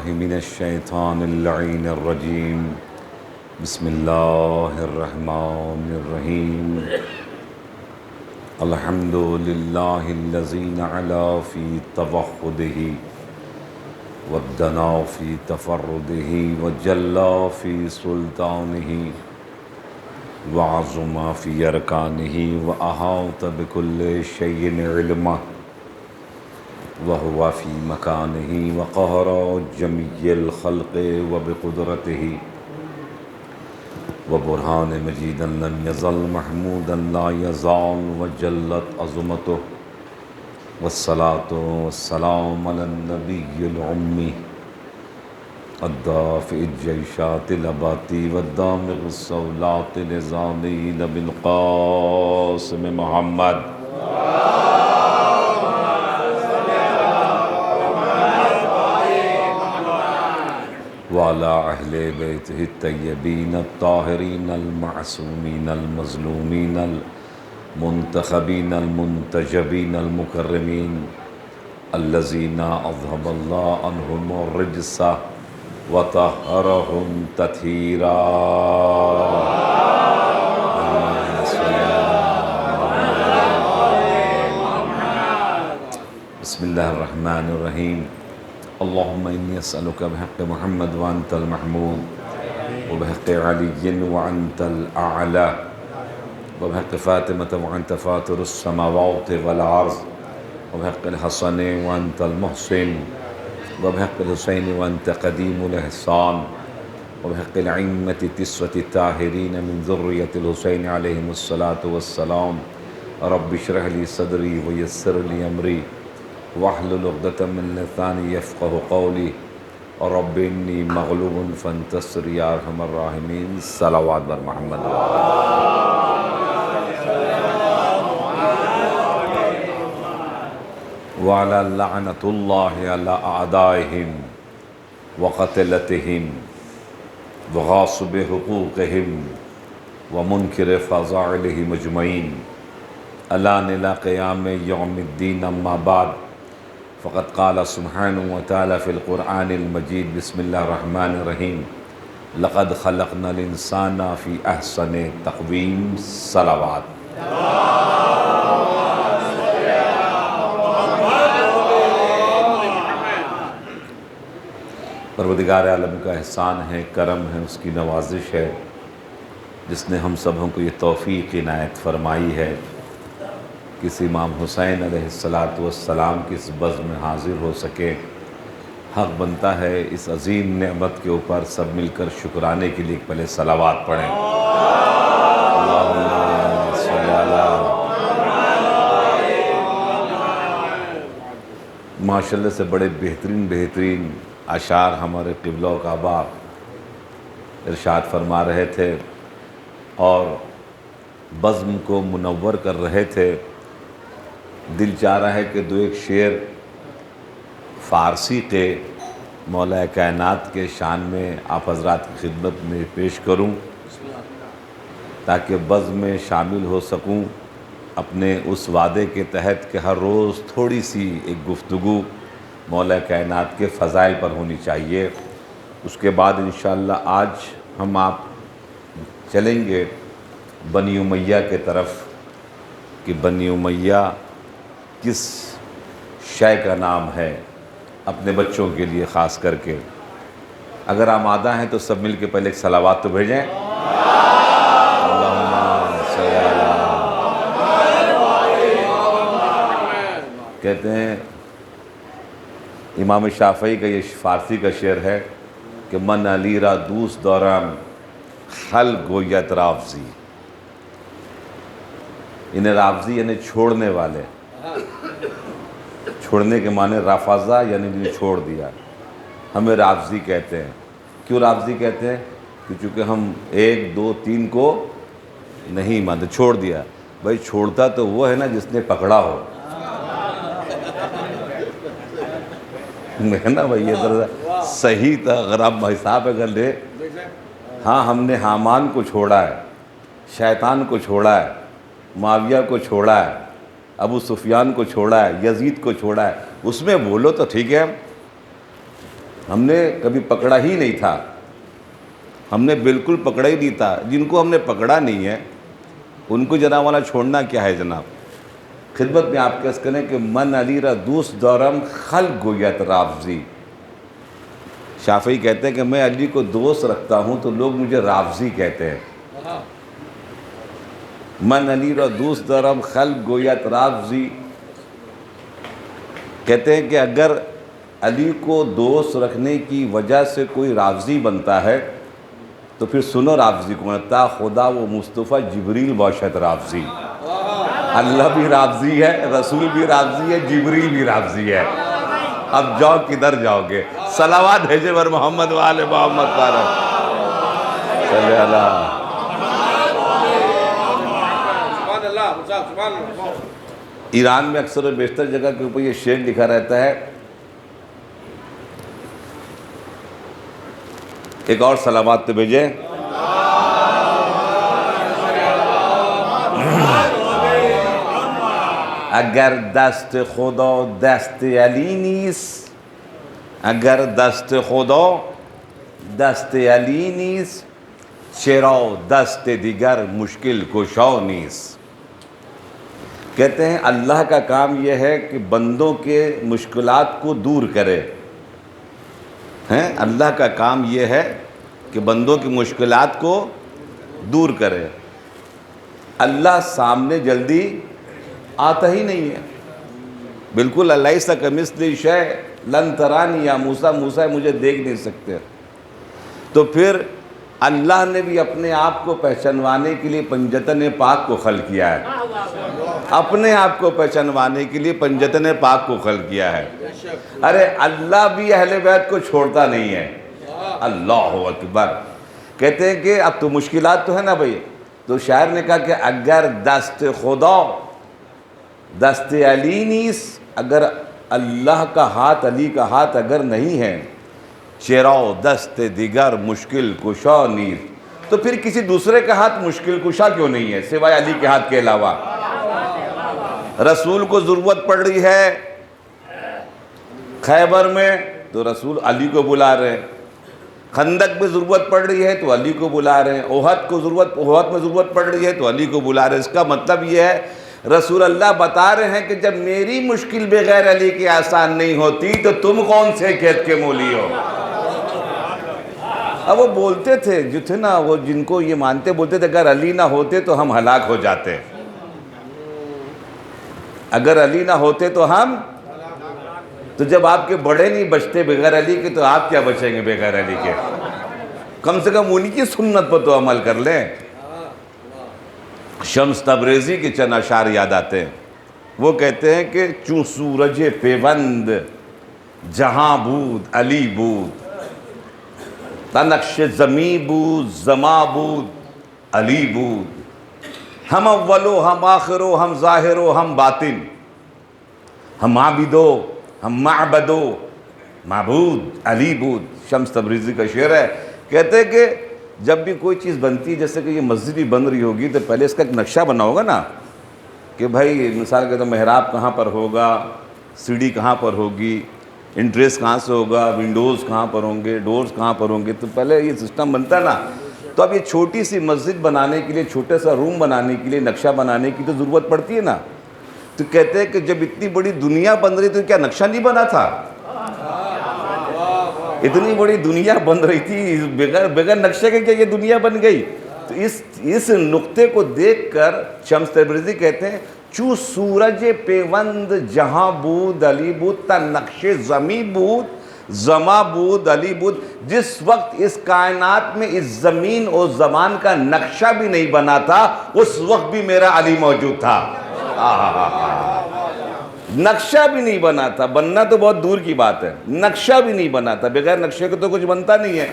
من الشیطان اللعین الرجیم بسم اللہ الرحمن الرحیم الحمد للہ الذی علا فی توحدہ وادنا فی تفردہ وجلا فی سلطانہ وعظم فی ارکانہ واحاط بکل شیء علمہ وهو في مكانه وقهر جميع الخلق وبقدرته وبرهان مجيدا لم يزل محمودا لا يزال وجلت عظمته والصلاة والسلام على النبي الأمي الدافع الجيشات الأباتي والدامغ الصولات الإزالين بالقاسم محمد وعلى أهل بيته الطيبين الطاهرين المعصومين المظلومين المنتخبين المنتجبين المكرمين الذين أذهب الله عنهم الرجس وطهرهم تطهيرا بسم الله الرحمن الرحيم اللهم إني أسألك بحق محمد وأنت المحمود وبحق علي وأنت الأعلى وبحق فاطمة وأنت فاطر السماوات والأرض وبحق الحسن وأنت المحسن وبحق الحسين وأنت قديم الإحسان وبحق الأئمة التسعة الطاهرين من ذرية الحسين عليهم الصلاة والسلام رب اشرح لي صدري ويسر لي أمري واحلل عقدة من لساني يفقه قولي رب إني مغلوب فانتصر يا أرحم الراحمين صلوات بر محمد وعلى لعنة الله على أعدائهم وقتلتهم وغاصب حقوقهم ومنكر فضائلهم أجمعين الآن إلى قيام يوم الدين أما بعد فقد قال سبحانه وتعالى في القرآن المجيد بسم الله الرحمن الرحيم لقد خلقنا الإنسان في أحسن تقويم صلوات پروردگار عالم کا احسان ہے، کرم ہے، اس کی نوازش ہے جس نے ہم سبوں کو یہ توفیق عنایت فرمائی ہے کس امام حسین علیہ السلام کی اس بزم میں حاضر ہو سکے۔ حق بنتا ہے اس عظیم نعمت کے اوپر سب مل کر شکرانے کے لیے پہلے صلوات پڑھیں۔ اللہم صلی اللہ۔ ماشاءاللہ سے بڑے بہترین اشعار ہمارے قبلہ و کعبہ ارشاد فرما رہے تھے اور بزم کو منور کر رہے تھے۔ دل چاہ رہا ہے کہ دو ایک شعر فارسی کے مولا کائنات کے شان میں آپ حضرات کی خدمت میں پیش کروں تاکہ بزم میں شامل ہو سکوں اپنے اس وعدے کے تحت کہ ہر روز تھوڑی سی ایک گفتگو مولا کائنات کے فضائل پر ہونی چاہیے۔ اس کے بعد انشاءاللہ آج ہم آپ چلیں گے بنی امیہ کے طرف کہ بنی امیہ کس شے کا نام ہے اپنے بچوں کے لیے خاص کر کے۔ اگر آمادہ ہیں تو سب مل کے پہلے ایک صلوات تو بھیجیں۔ اللہم صلی اللہ۔ کہتے ہیں امام شافعی کا یہ فارسی کا شعر ہے کہ من علی را دوست دارم خل گویت رافضی، انہیں رافضی یعنی چھوڑنے والے، چھوڑنے کے معنی رافضہ یعنی جنہیں چھوڑ دیا، ہمیں رافضی کہتے ہیں۔ کیوں رافضی کہتے ہیں؟ کہ چونکہ ہم 1 2 3 کو نہیں مانتے، چھوڑ دیا۔ بھائی چھوڑتا تو وہ ہے نا جس نے پکڑا ہو، ہے نا بھائی، یہ ذرا صحیح تھا اگر آپ حساب اگر لے۔ ہاں ہم نے حامان کو چھوڑا ہے، شیطان کو چھوڑا ہے، معاویہ کو چھوڑا ہے، ابو سفیان کو چھوڑا ہے، یزید کو چھوڑا ہے، اس میں بولو تو ٹھیک ہے، ہم نے کبھی پکڑا ہی نہیں تھا، ہم نے بالکل پکڑا ہی نہیں تھا۔ جن کو ہم نے پکڑا نہیں ہے ان کو جناب والا چھوڑنا کیا ہے جناب۔ خدمت میں آپ کیس کریں کہ من علی را دوست دارم خلق گوید رافضی۔ شافعی کہتے ہیں کہ میں علی کو دوست رکھتا ہوں تو لوگ مجھے رافضی کہتے ہیں۔ من علی را دوست دارم خلق گوید رافضی، کہتے ہیں کہ اگر علی کو دوست رکھنے کی وجہ سے کوئی رافضی بنتا ہے تو پھر سنو رافضی کون ہے، تا خدا و مصطفیٰ جبریل باشد رافضی۔ اللہ بھی رافضی ہے، رسول بھی رافضی ہے، جبریل بھی رافضی ہے۔ اب جاؤ کدھر جاؤ گے؟ صلوات بھیجے بر محمد و آل محمد پارا صلی اللہ۔ ایران میں اکثر و بیشتر جگہ کے اوپر یہ شعر لکھا رہتا ہے۔ ایک اور صلوات تو بھیجیں۔ اگر دست خدا دست علی نیست، اگر دست خدا دست علی نیست، چرا دست دیگر مشکل کشا نیست۔ کہتے ہیں اللہ کا کام یہ ہے کہ بندوں کے مشکلات کو دور کرے، اللہ کا کام یہ ہے کہ بندوں کی مشکلات کو دور کرے۔ اللہ سامنے جلدی آتا ہی نہیں ہے، بالکل لیس کمثلہ شیء لن ترانی یا موسیٰ، موسیٰ مجھے دیکھ نہیں سکتے۔ تو پھر اللہ نے بھی اپنے آپ کو پہچانوانے کے لیے پنجتن پاک کو خلق کیا ہے، اپنے آپ کو پہچانوانے کے لیے پنجتن پاک کو خلق کیا ہے۔ ارے اللہ بھی اہل بیت کو چھوڑتا نہیں ہے، اللہ اکبر۔ کہتے ہیں کہ اب تو مشکلات تو ہے نا بھئی، تو شاعر نے کہا کہ اگر دست خدا دست علی نیست، اگر اللہ کا ہاتھ، علی کا ہاتھ اگر نہیں ہے، چراؤ دست دیگر مشکل کشا نیست، تو پھر کسی دوسرے کا ہاتھ مشکل کشا کیوں نہیں ہے سوائے علی کے ہاتھ کے علاوہ؟ رسول کو ضرورت پڑ رہی ہے خیبر میں تو رسول علی کو بلا رہے ہیں، خندق میں ضرورت پڑ رہی ہے تو علی کو بلا رہے ہیں، احد میں ضرورت پڑ رہی ہے تو علی کو بلا رہے ہیں۔ اس کا مطلب یہ ہے رسول اللہ بتا رہے ہیں کہ جب میری مشکل بغیر علی کے آسان نہیں ہوتی تو تم کون سے کھیت کے مولی ہو۔ اب وہ بولتے تھے جو تھے نا، وہ جن کو یہ مانتے بولتے تھے اگر علی نہ ہوتے تو ہم ہلاک ہو جاتے، اگر علی نہ ہوتے تو ہم، تو جب آپ کے بڑے نہیں بچتے بغیر علی کے تو آپ کیا بچیں گے بغیر علی کے؟ کم سے کم ان کی سنت پر تو عمل کر لیں۔ شمس تبریزی کے چند اشعار یاد آتے ہیں، وہ کہتے ہیں کہ چوں سورج پیوند جہاں بود علی بود، تا نقش زمیں بود زماں بود علی بود، ہم اولو ہم آخرو ہم ظاہرو ہم باطن، ہم عابدو ہم معبدو معبود علی بود۔ شمس تبریزی کا شعر ہے، کہتے ہیں کہ جب بھی کوئی چیز بنتی ہے، جیسے کہ یہ مسجد بھی بن رہی ہوگی تو پہلے اس کا ایک نقشہ بنا ہوگا نا، کہ بھائی مثال کے تو محراب کہاں پر ہوگا، سیڑھی کہاں پر ہوگی، انٹریس کہاں سے ہوگا، ونڈوز کہاں پر ہوں گے، ڈورز کہاں پر ہوں گے، تو پہلے یہ سسٹم بنتا ہے نا۔ تو اب یہ چھوٹی سی مسجد بنانے کے لیے، چھوٹا سا روم بنانے کے لیے نقشہ بنانے کی تو ضرورت پڑتی ہے نا۔ تو کہتے ہیں کہ جب اتنی بڑی دنیا بن رہی تو کیا نقشہ نہیں بنا تھا؟ اتنی بڑی دنیا بن رہی تھی، بغیر نقشے کے کیا یہ دنیا بن گئی؟ تو اس نقطے کو دیکھ کر شمس تبریزی کہتے ہیں چوں سورج پیوند جہاں بود علی بود، تا نقش زمیں بود زماں بود علی بود۔ جس وقت اس کائنات میں اس زمین اور زمان کا نقشہ بھی نہیں بنا تھا، اس وقت بھی میرا علی موجود تھا۔ نقشہ بھی نہیں بنا تھا، بننا تو بہت دور کی بات ہے، نقشہ بھی نہیں بنا تھا، بغیر نقشے کے تو کچھ بنتا نہیں ہے۔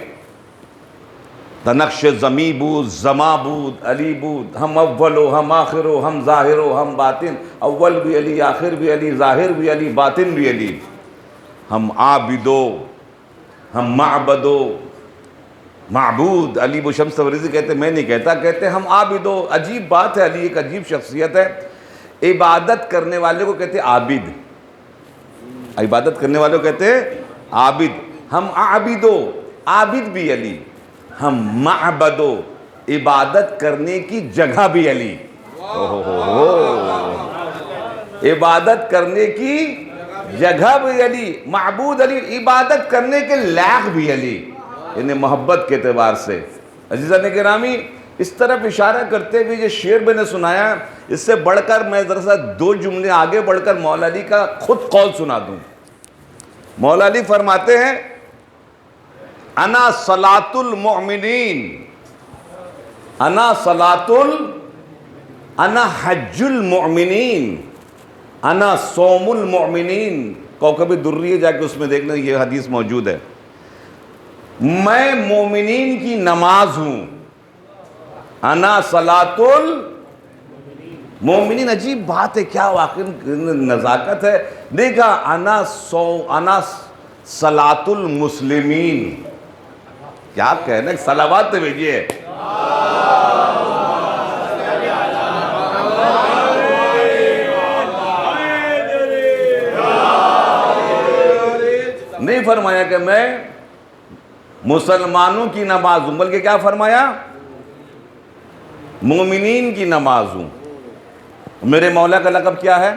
تا نقش زمیں بود زماں بود علی بود، ہم اولو ہم آخرو ہم ظاہرو ہم باطن، اول بھی علی، آخر بھی علی، ظاہر بھی علی، باطن بھی علی، ہم عابدو ہم معبدو معبود علی۔ وہ شمس تبریزی کہتے ہیں، میں نہیں کہتا، کہتے ہیں ہم عابدو۔ عجیب بات ہے، علی ایک عجیب شخصیت ہے، عبادت کرنے والے کو کہتے ہیں عابد، عبادت کرنے والے کو کہتے ہیں عابد، ہم عابدو، عابد بھی علی، ہم معبدو، عبادت کرنے کی جگہ بھی علی، عبادت کرنے کی جگہ بھی علی، معبود علی، عبادت کرنے کے لائق بھی علی، یعنی محبت کے اعتبار سے۔ عزیزان گرامی، اس طرف اشارہ کرتے ہوئے یہ شعر میں نے سنایا، اس سے بڑھ کر میں ذرا دو جملے آگے بڑھ کر مولا علی کا خود قول سنا دوں۔ مولا علی فرماتے ہیں انا صلاۃ المؤمنین، انا انا حج المؤمنین، انا صوم المؤمنین۔ کوکب دری ہے، جا کے اس میں دیکھنا، یہ حدیث موجود ہے۔ میں مومنین کی نماز ہوں، انا صلاۃ المؤمنین۔ عجیب بات ہے، کیا واقعی نزاکت ہے۔ دیکھا انا صلاۃ المسلمین، کیا کہنا، صلوات بھیجیے۔ نہیں فرمایا کہ میں مسلمانوں کی نماز ہوں، بلکہ کیا فرمایا، مومنین کی نماز ہوں۔ میرے مولا کا لقب کیا ہے؟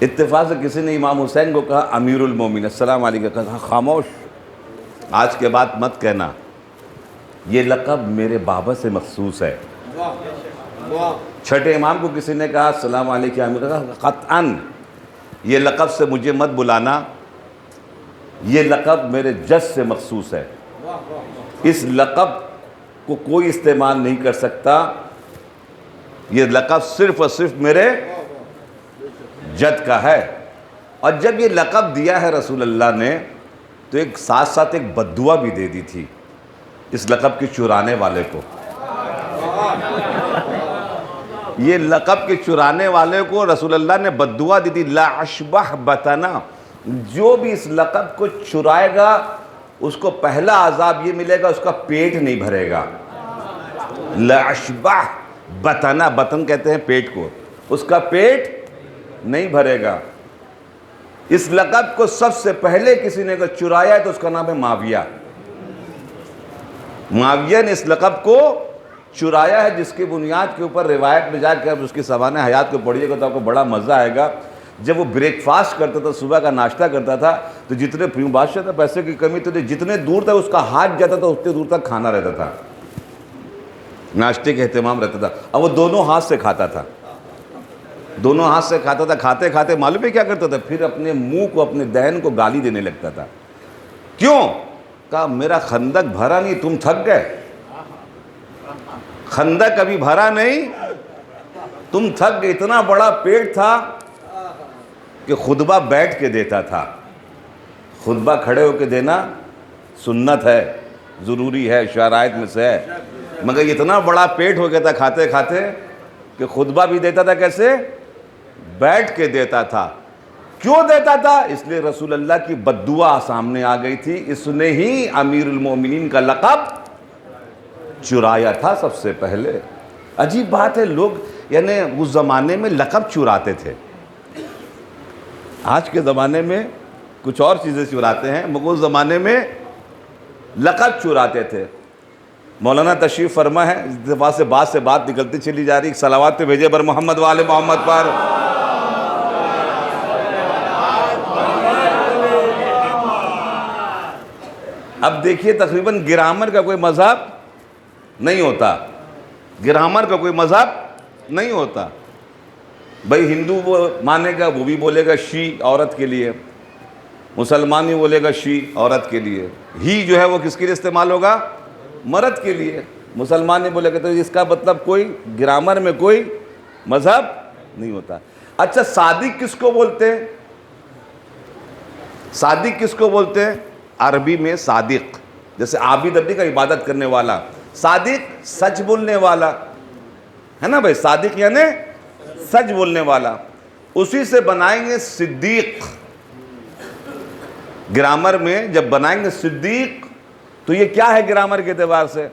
اتفاق سے کسی نے امام حسین کو کہا امیر المومنین، السلام علیکم، کہا خاموش، آج کے بعد مت کہنا، یہ لقب میرے بابا سے مخصوص ہے۔ چھٹے امام کو کسی نے کہا السلام علیکم امیر، کہا قطعاً یہ لقب سے مجھے مت بلانا، یہ لقب میرے جد سے مخصوص ہے، اس لقب کو کوئی استعمال نہیں کر سکتا، یہ لقب صرف اور صرف میرے جد کا ہے۔ اور جب یہ لقب دیا ہے رسول اللہ نے تو ایک ساتھ ساتھ ایک بددعا بھی دے دی تھی اس لقب کے چرانے والے کو۔ یہ لقب کے چرانے والے کو رسول اللہ نے بددعا دی تھی، لا اشبہ بطنا، جو بھی اس لقب کو چرائے گا اس کو پہلا عذاب یہ ملے گا، اس کا پیٹ نہیں بھرے گا۔ لا اشبہ بطنا، بطن کہتے ہیں پیٹ کو، اس کا پیٹ نہیں بھرے گا۔ اس لقب کو سب سے پہلے کسی نے چرایا ہے تو اس کا نام ہے معاویہ۔ معاویہ نے اس لقب کو چرایا ہے، جس کی بنیاد کے اوپر روایت میں جا کے اس کی سوانح حیات کو پڑھیے گا تو آپ کو بڑا مزہ آئے گا۔ جب وہ بریک فاسٹ کرتا تھا، صبح کا ناشتہ کرتا تھا، تو جتنے بادشاہ تھا، پیسے کی کمی تو جتنے دور تک اس کا ہاتھ جاتا تھا اتنے دور تک کھانا رہتا تھا، ناشتے کے اہتمام رہتا تھا۔ اور وہ دونوں ہاتھ سے کھاتا تھا، دونوں ہاتھ سے کھاتا تھا۔ کھاتے کھاتے معلوم ہے کیا کرتا تھا، پھر اپنے منہ کو، اپنے دہن کو گالی دینے لگتا تھا۔ کیوں؟ کہا میرا خندق بھرا نہیں، تم تھک گئے، خندق ابھی بھرا نہیں، تم تھک گئے۔ اتنا بڑا پیٹ تھا کہ خطبہ بیٹھ کے دیتا تھا، خطبہ کھڑے ہو کے دینا سنت ہے، ضروری ہے، شرائط میں سے ہے، مگر اتنا بڑا پیٹ ہو گیا تھا کھاتے کھاتے کہ خطبہ بھی دیتا تھا کیسے؟ بیٹھ کے دیتا تھا۔ کیوں دیتا تھا؟ اس لیے رسول اللہ کی بددعا سامنے آ گئی تھی، اس نے ہی امیر المومنین کا لقب چرایا تھا سب سے پہلے۔ عجیب بات ہے، لوگ یعنی اس زمانے میں لقب چراتے تھے، آج کے زمانے میں کچھ اور چیزیں چراتے ہیں، مگر اس زمانے میں لقب چراتے تھے۔ مولانا تشریف فرما ہے، اس دفعہ سے بات نکلتی چلی جا رہی، صلوات پہ بھیجے بر محمد والے محمد پر۔ اب دیکھیے تقریباً گرامر کا کوئی مذہب نہیں ہوتا، گرامر کا کوئی مذہب نہیں ہوتا۔ بھائی ہندو وہ مانے گا، وہ بھی بولے گا شی عورت کے لیے، مسلمان بھی بولے گا شی عورت کے لیے، ہی جو ہے وہ کس کے لیے استعمال ہوگا؟ مرد کے لیے۔ مسلمان نہیں بولے گا، تو اس کا مطلب کوئی گرامر میں کوئی مذہب نہیں ہوتا۔ اچھا صادق کس کو بولتے ہیں؟ صادق کس کو بولتے ہیں؟ عربی میں صادق، جیسے عابد عبدی کا عبادت کرنے والا، صادق سچ بولنے والا ہے نا بھائی، صادق یعنی سچ بولنے والا، اسی سے بنائیں گے صدیق۔ گرامر میں جب بنائیں گے صدیق تو یہ کیا ہے گرامر کے اعتبار سے؟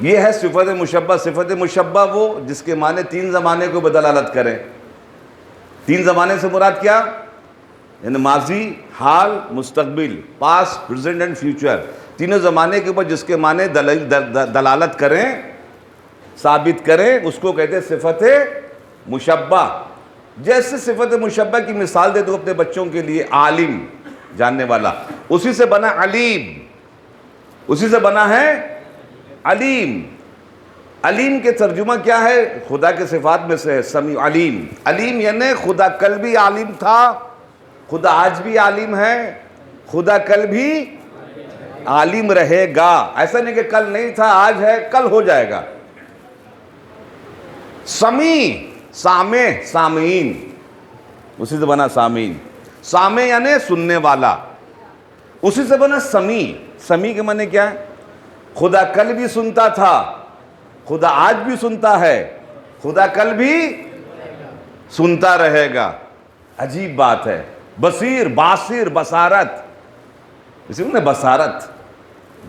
یہ ہے صفت مشبہ۔ صفت مشبہ وہ جس کے معنی تین زمانے کو بدلالت کریں۔ تین زمانے سے مراد کیا؟ یعنی ماضی، حال، مستقبل، پاسٹ، پریزنٹ اینڈ فیوچر، تینوں زمانے کے اوپر جس کے معنی دلالت کریں، ثابت کریں، اس کو کہتے ہیں صفت مشبہ۔ جیسے صفت مشبہ کی مثال دے دو اپنے بچوں کے لیے، عالم، جاننے والا، اسی سے بنا علیم، اسی سے بنا ہے علیم۔ علیم کے ترجمہ کیا ہے؟ خدا کے صفات میں سے ہے سمیع علیم۔ علیم یعنی خدا کل بھی عالم تھا، خدا آج بھی عالم ہے، خدا کل بھی عالم رہے گا۔ ایسا نہیں کہ کل نہیں تھا، آج ہے، کل ہو جائے گا۔ سمیع، سامع، سامعین، اسی سے بنا سامعین۔ سامع یعنی سننے والا، اسی سے بنا سمیع۔ سمیع کے معنی کیا ہے؟ خدا کل بھی سنتا تھا، خدا آج بھی سنتا ہے، خدا کل بھی سنتا رہے گا۔ عجیب بات ہے۔ بصیر، باصر، بصارت، اسی نے بصارت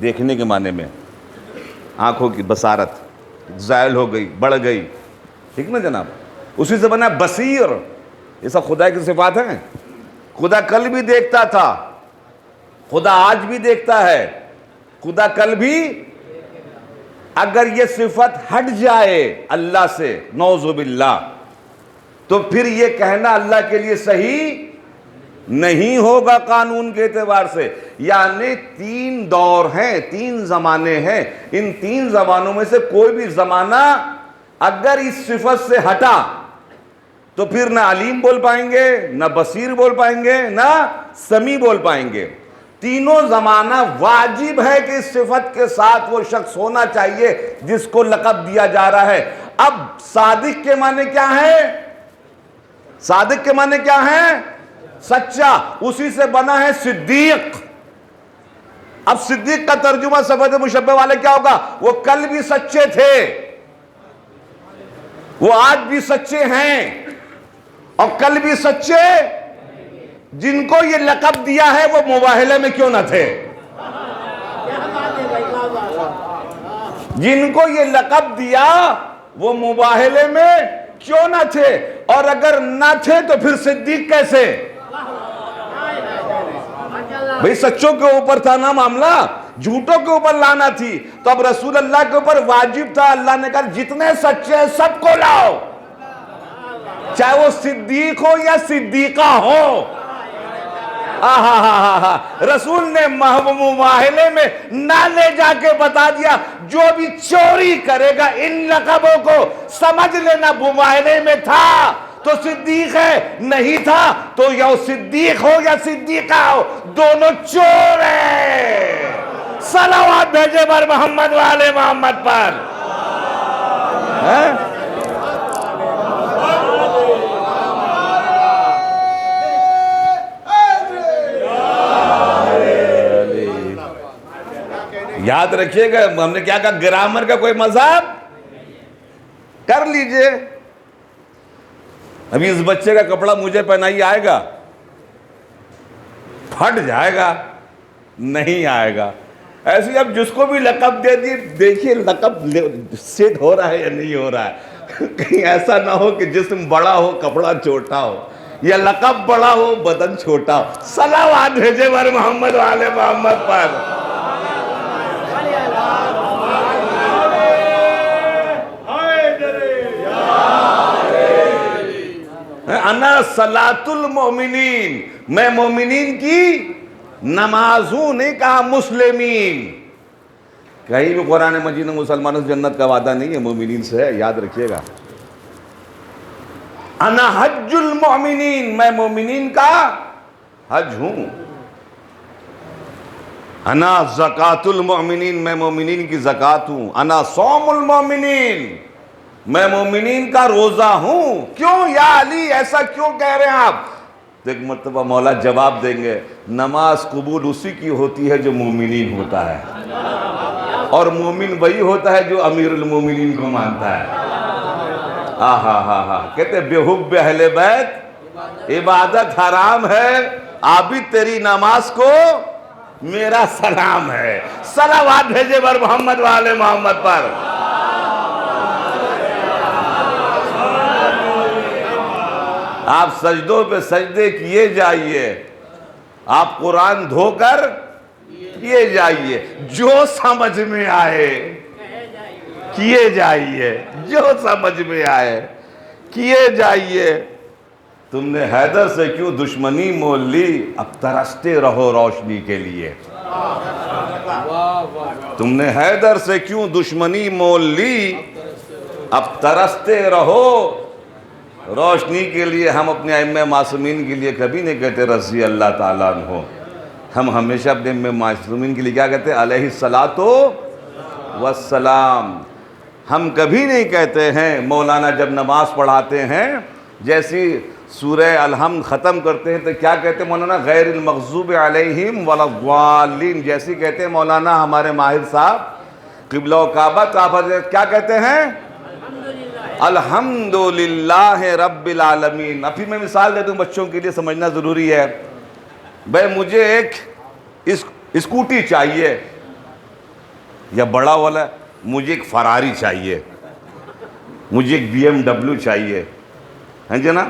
دیکھنے کے معنی میں، آنکھوں کی بصارت زائل ہو گئی، بڑھ گئی، ٹھیک نا جناب؟ اسی سے بنا بصیر۔ یہ سب خدا کی صفات ہیں۔ خدا کل بھی دیکھتا تھا، خدا آج بھی دیکھتا ہے، خدا کل بھی۔ اگر یہ صفت ہٹ جائے اللہ سے، نعوذ باللہ، تو پھر یہ کہنا اللہ کے لیے صحیح نہیں ہوگا قانون کے اعتبار سے۔ یعنی تین دور ہیں، تین زمانے ہیں، ان تین زمانوں میں سے کوئی بھی زمانہ اگر اس صفت سے ہٹا تو پھر نہ علیم بول پائیں گے، نہ بصیر بول پائیں گے، نہ سمیع بول پائیں گے۔ تینوں زمانہ واجب ہے کہ اس صفت کے ساتھ وہ شخص ہونا چاہیے جس کو لقب دیا جا رہا ہے۔ اب صادق کے معنی کیا ہے؟ صادق کے معنی کیا ہے؟ سچا، اسی سے بنا ہے صدیق۔ اب صدیق کا ترجمہ صفت مشبہ والے کیا ہوگا؟ وہ کل بھی سچے تھے، وہ آج بھی سچے ہیں، اور کل بھی سچے۔ جن کو یہ لقب دیا ہے وہ مباہلے میں کیوں نہ تھے؟ جن کو یہ لقب دیا وہ مباہلے میں کیوں نہ تھے؟ اور اگر نہ تھے تو پھر صدیق کیسے؟ بھئی سچوں کے اوپر تھا نا معاملہ، جھوٹوں کے اوپر لانا تھی، تو اب رسول اللہ کے اوپر واجب تھا۔ اللہ نے کہا جتنے سچے ہیں سب کو لاؤ، چاہے وہ صدیق ہو یا صدیقہ ہو۔ رسول نے مباہلے میں نہ لے جا کے بتا دیا جو بھی چوری کرے گا ان لقبوں کو سمجھ لینا مباہلے میں تھا تو صدیق ہے، نہیں تھا تو یا صدیق ہو یا صدیقہ ہو، دونوں چور ہیں۔ صلوات بھیجے بر محمد والے محمد پر۔ یاد رکھیے گا، ہم نے کیا کہا؟ گرامر کا کوئی مذہب کر لیجئے۔ ابھی اس بچے کا کپڑا مجھے پہنائی آئے گا؟ پھٹ جائے گا، نہیں آئے گا۔ ایسے اب جس کو بھی لقب دے دی، دیکھیے لقب سیٹ ہو رہا ہے یا نہیں ہو رہا ہے۔ کہیں ایسا نہ ہو کہ جسم بڑا ہو کپڑا چھوٹا ہو، یا لقب بڑا ہو بدن چھوٹا ہو۔ صلوات بھیجے بر محمد والے محمد پر۔ انا صلاۃ المؤمنین، میں مومنین کی نماز ہوں، نہیں کہا مسلمین۔ کہیں بھی قرآن مجید میں مسلمانوں سے جنت کا وعدہ نہیں ہے، مومنین سے ہے، یاد رکھیے گا۔ انا حج المؤمنین، میں مومنین کا حج ہوں۔ انا زکاۃ المؤمنین، میں مومنین کی زکاة ہوں۔ انا صوم المؤمنین، میں مومنین کا روزہ ہوں۔ کیوں یا علی ایسا کیوں کہہ رہے ہیں آپ؟ تو ایک مرتبہ مولا جواب دیں گے، نماز قبول اسی کی ہوتی ہے جو مومنین ہوتا ہے، اور مومن وہی ہوتا ہے جو امیر المومنین کو مانتا ہے۔ کہتے بے حب اہل بیت عبادت حرام ہے، عابد تیری نماز کو میرا سلام ہے۔ صلوات بھیجے بر محمد والے محمد پر۔ آپ سجدوں پہ سجدے کیے جائیے، آپ قرآن دھو کر کیے جائیے، جو سمجھ میں آئے کیے جائیے، جو سمجھ میں آئے کیے جائیے۔ تم نے حیدر سے کیوں دشمنی مول لی، اب ترستے رہو روشنی کے لیے۔ تم نے حیدر سے کیوں دشمنی مول لی، اب ترستے رہو روشنی کے لیے۔ ہم اپنے ائمہ معصومین کے لیے کبھی نہیں کہتے رضی اللہ تعالیٰ عنہ، ہم ہمیشہ اپنے ائمہ معصومین کے لیے کیا کہتے ہیں؟ علیہ الصلاۃ والسلام۔ ہم کبھی نہیں کہتے ہیں، مولانا جب نماز پڑھاتے ہیں جیسی سورہ الحمد ختم کرتے ہیں تو کیا کہتے ہیں مولانا؟ غیر المغضوب علیہم ولا الضالین، جیسی کہتے ہیں مولانا ہمارے ماہر صاحب قبلہ و کعبہ، تو آپ کیا کہتے ہیں؟ الحمدللہ رب العالمین۔ ابھی میں مثال دے دوں، بچوں کے لیے سمجھنا ضروری ہے۔ بھائی مجھے ایک اسکوٹی چاہیے، یا بڑا والا مجھے ایک فراری چاہیے، مجھے ایک BMW چاہیے، ہیں جی نا؟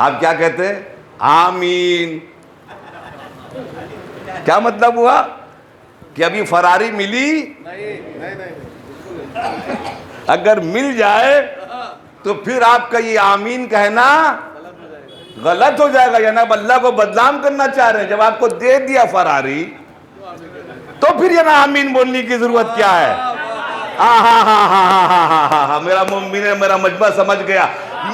آپ کیا کہتے ہیں؟ آمین۔ کیا مطلب ہوا کہ ابھی فراری ملی؟ اگر مل جائے تو پھر آپ کا یہ آمین کہنا غلط ہو جائے گا، یعنی آپ اللہ کو بدنام کرنا چاہ رہے ہیں۔ جب آپ کو دے دیا فراری تو پھر یہ نا آمین بولنے کی ضرورت کیا ہے؟ میرا مومن ہے، میرا مجمع سمجھ گیا۔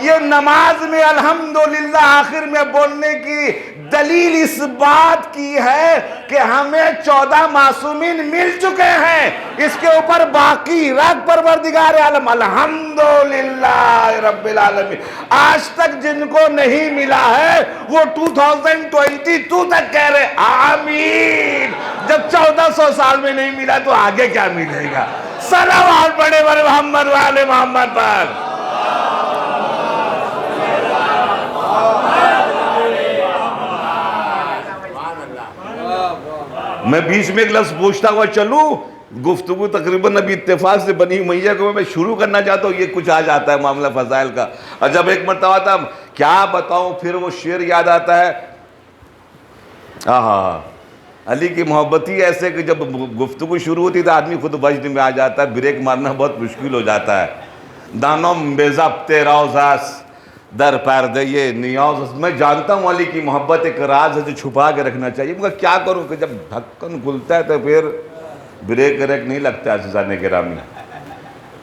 یہ نماز میں الحمدللہ آخر میں بولنے کی دلیل اس بات کی ہے کہ ہمیں 14 معصومین مل چکے ہیں، اس کے اوپر باقی رکھ پروردگار عالم الحمدللہ رب العالمین۔ آج تک جن کو نہیں ملا ہے وہ 2022 تک کہہ رہے آمین۔ جب 1400 سال میں نہیں ملا تو آگے کیا ملے گا؟ صلوات پڑھے بڑے محمد والے محمد پر۔ میں بیچ میں ایک لفظ پوچھتا ہوا چلوں، گفتگو تقریباً ابھی اتفاق سے بنی میاں کو میں شروع کرنا چاہتا ہوں، یہ کچھ آ جاتا ہے معاملہ فضائل کا۔ اور جب ایک مرتبہ تھا کیا بتاؤں، پھر وہ شعر یاد آتا ہے، علی کی محبت ہی ایسے کہ جب گفتگو شروع ہوتی تو آدمی خود وجد میں آ جاتا ہے، بریک مارنا بہت مشکل ہو جاتا ہے۔ دانم بے ضبط روزاس در پردہ نیاز، میں جانتا ہوں علی کی محبت ایک راز ہے جو چھپا کے رکھنا چاہیے، مگر کیا کروں کہ جب ڈھکن کھلتا ہے تو پھر بریک نہیں لگتا ہے۔ عزیزان گرامی،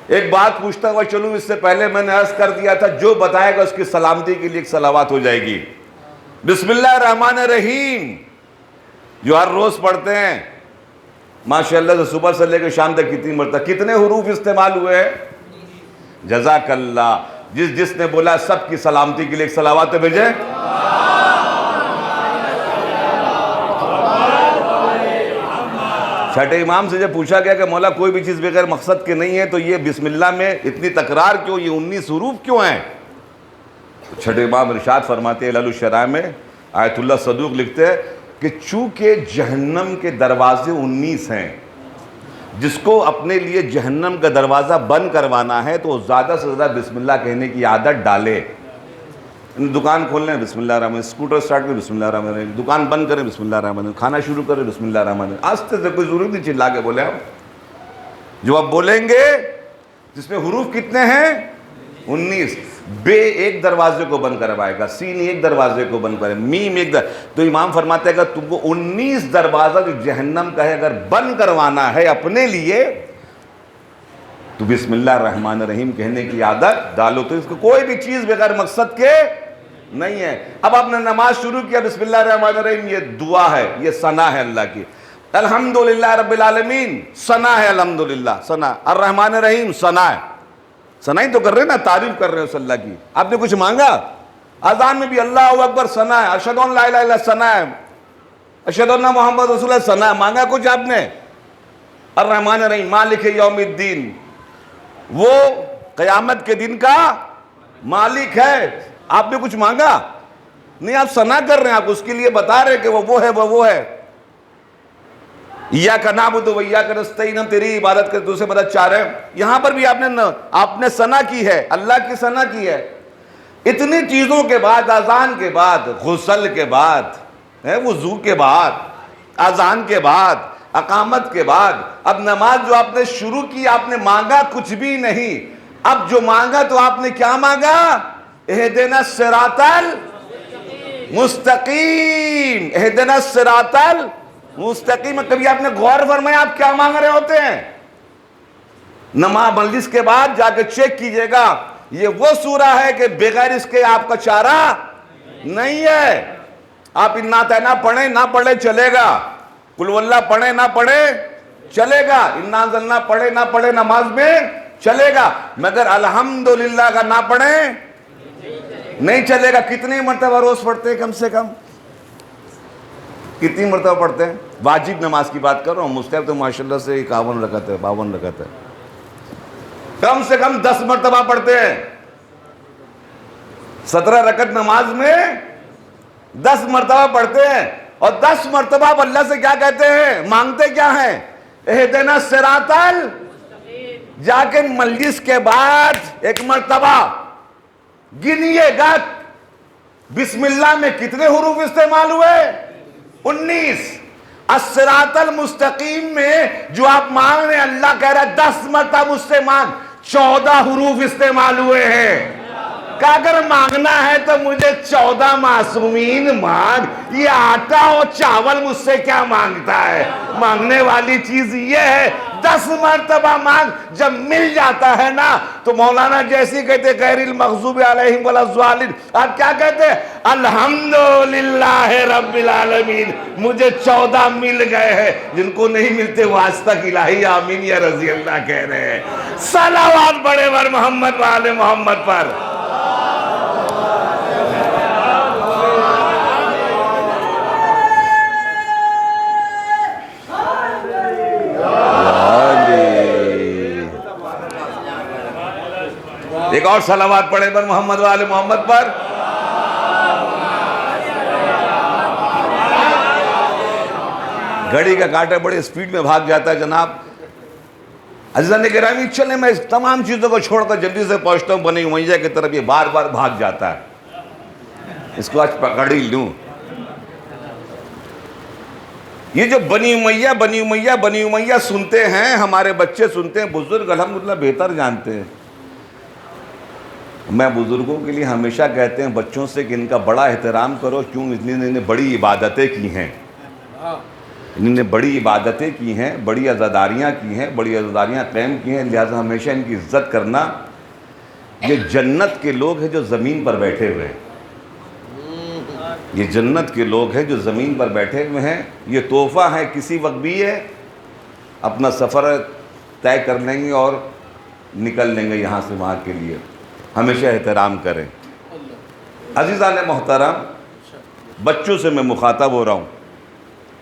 ایک بات پوچھتا ہوا چلوں، اس سے پہلے میں نے عرض کر دیا تھا جو بتائے گا اس کی سلامتی کے لیے ایک صلوات ہو جائے گی۔ بسم اللہ الرحمن الرحیم جو ہر روز پڑھتے ہیں ماشاءاللہ سے صبح سے لے کے شام تک کتنی مرتبہ، کتنے حروف استعمال ہوئے ہیں؟ جزاک اللہ۔ جس نے بولا سب کی سلامتی کے لیے ایک صلوات بھیجیں۔ چھٹے امام سے جب پوچھا گیا کہ مولا کوئی بھی چیز بغیر مقصد کے نہیں ہے تو یہ بسم اللہ میں اتنی تکرار کیوں، یہ 19 حروف کیوں ہیں؟ چھٹے امام ارشاد فرماتے ہیں الشرائع میں، آیت اللہ صدوق لکھتے ہیں کہ چونکہ جہنم کے دروازے 19 ہیں، جس کو اپنے لیے جہنم کا دروازہ بند کروانا ہے تو زیادہ سے زیادہ بسم اللہ کہنے کی عادت ڈالے۔ دکان کھولنے بسم اللہ الرحمن الرحیم، اسکوٹر سٹارٹ کریں بسم اللہ الرحمن الرحیم، دکان بند کریں بسم اللہ الرحمن الرحیم، کھانا شروع کریں بسم اللہ الرحمن الرحیم۔ آستے سے کوئی ضرورت نہیں چلا کے بولے آپ، جو آپ بولیں گے جس میں حروف کتنے ہیں؟ 19۔ بے ایک دروازے کو بند کروائے گا، سین ایک دروازے کو بند کرے، میم ایک تو امام فرماتے ہیں کہ تم کو 19 دروازہ جو جہنم کا ہے اگر بند کروانا ہے اپنے لیے تو بسم اللہ الرحمن الرحیم کہنے کی عادت ڈالو۔ تو اس کو کوئی بھی چیز بغیر مقصد کے نہیں ہے۔ اب آپ نے نماز شروع کیا بسم اللہ الرحمن الرحیم، یہ دعا ہے، یہ ثنا ہے اللہ کی۔ الحمدللہ رب العالمین ثنا ہے، الحمدللہ ثنا، الرحمن الرحیم ثنا ہے۔ ثنا ہی تو کر رہے ہیں نا، تعریف کر رہے ہیں اس اللہ کی۔ آپ نے کچھ مانگا؟ اذان میں بھی اللہ اکبر ثنا ہے، اشہد ان لا الہ الا اللہ ثنا ہے، اشہد ان محمد رسول اللہ ثنا ہے۔ مانگا کچھ آپ نے؟ الرحمن الرحیم مالک یوم الدین، وہ قیامت کے دن کا مالک ہے۔ آپ نے کچھ مانگا نہیں، آپ ثنا کر رہے ہیں، آپ اس کے لیے بتا رہے کہ وہ ہے، وہ ہے۔ ایاک نعبد و ایاک نستعین، ہم تیری عبادت کرتے دوسرے مدد چاہ رہے ہیں۔ یہاں پر بھی آپ نے ثنا کی ہے، اللہ کی ثنا کی ہے۔ اتنی چیزوں کے بعد، اذان کے بعد، غسل کے بعد، وضو کے بعد، اذان کے بعد، اقامت کے بعد، اب نماز جو آپ نے شروع کی، آپ نے مانگا کچھ بھی نہیں. اب جو مانگا تو آپ نے کیا مانگا؟ اہدنا الصراط المستقیم، اہدنا الصراط المستقیم. کبھی آپ نے غور فرمایا آپ کیا مانگ رہے ہوتے ہیں؟ نماز مجلس کے بعد جا کے چیک کیجئے گا، یہ وہ سورہ ہے کہ بغیر اس کے آپ کا چارہ نہیں ہے. آپ انا تینا پڑھیں نہ پڑھیں چلے گا، قل واللہ پڑھیں نہ پڑھیں چلے گا، انا انزلنا پڑھیں نہ پڑھیں نماز میں چلے گا، مگر الحمدللہ کا نہ پڑھیں نہیں چلے گا. کتنی مرتبہ روز پڑھتے ہیں؟ کم سے کم کتنی مرتبہ پڑھتے ہیں؟ واجب نماز کی بات کر رہا ہوں، مستحب تو ماشاءاللہ سے 51 رکعت ہے، 52 رکعت ہے. کم سے کم 10 مرتبہ پڑھتے ہیں. 17 رکعت نماز میں 10 مرتبہ پڑھتے ہیں. اور 10 مرتبہ آپ اللہ سے کیا کہتے ہیں؟ مانگتے کیا ہیں؟ اہدنا الصراط جا کے مجلس کے بعد ایک مرتبہ گنیے گا بسم اللہ میں کتنے حروف استعمال ہوئے؟ 19. الصراط المستقیم میں جو آپ مانگ رہے ہیں، اللہ کہہ رہا ہے 10 مرتبہ مجھ سے مانگ، 14 حروف استعمال ہوئے ہیں. کہ اگر مانگنا ہے تو مجھے 14 معصومین مانگ، یہ آٹا اور چاول مجھ سے کیا مانگتا ہے؟ مانگنے والی چیز یہ ہے 10 مرتبہ مانگ. جب مل جاتا ہے نا تو مولانا جیسی کہتے غیر المغضوب علیہم ولا الضالین، آپ کیا کہتے ہیں؟ الحمدللہ رب العالمین. مجھے 14 مل گئے ہیں، جن کو نہیں ملتے وہ آج تک الہی آمین یا رضی اللہ کہہ رہے ہیں. صلوات بڑے بر محمد و آل محمد پر. ایک اور صلوات پڑھے بر محمد و آل محمد پر. گھڑی کا کانٹا بڑے سپیڈ میں بھاگ جاتا ہے جناب. عزیزان گرامی چلیں، میں اس تمام چیزوں کو چھوڑ کر جلدی سے پہنچتا ہوں بنی امیہ کی طرف. یہ بار بار بھاگ جاتا ہے، اس کو آج پکڑ ہی لوں. یہ جو بنی امیہ سنتے ہیں، ہمارے بچے سنتے ہیں، بزرگ الحمدللہ بہتر جانتے ہیں. میں بزرگوں کے لیے ہمیشہ کہتے ہیں بچوں سے کہ ان کا بڑا احترام کرو، کیوں؟ انہوں نے بڑی عبادتیں کی ہیں، انہوں نے بڑی عبادتیں کی ہیں، بڑی عزاداریاں کی ہیں، بڑی عزاداریاں قائم کی ہیں، لہٰذا ہمیشہ ان کی عزت کرنا. یہ جنت کے لوگ ہیں جو زمین پر بیٹھے ہوئے ہیں، یہ جنت کے لوگ ہیں جو زمین پر بیٹھے ہوئے ہیں. یہ تحفہ ہے، کسی وقت بھی ہے اپنا سفر طے کر لیں گے اور نکل لیں گے یہاں سے وہاں کے لیے. ہمیشہ احترام کریں. عزیزان محترم، بچوں سے میں مخاطب ہو رہا ہوں،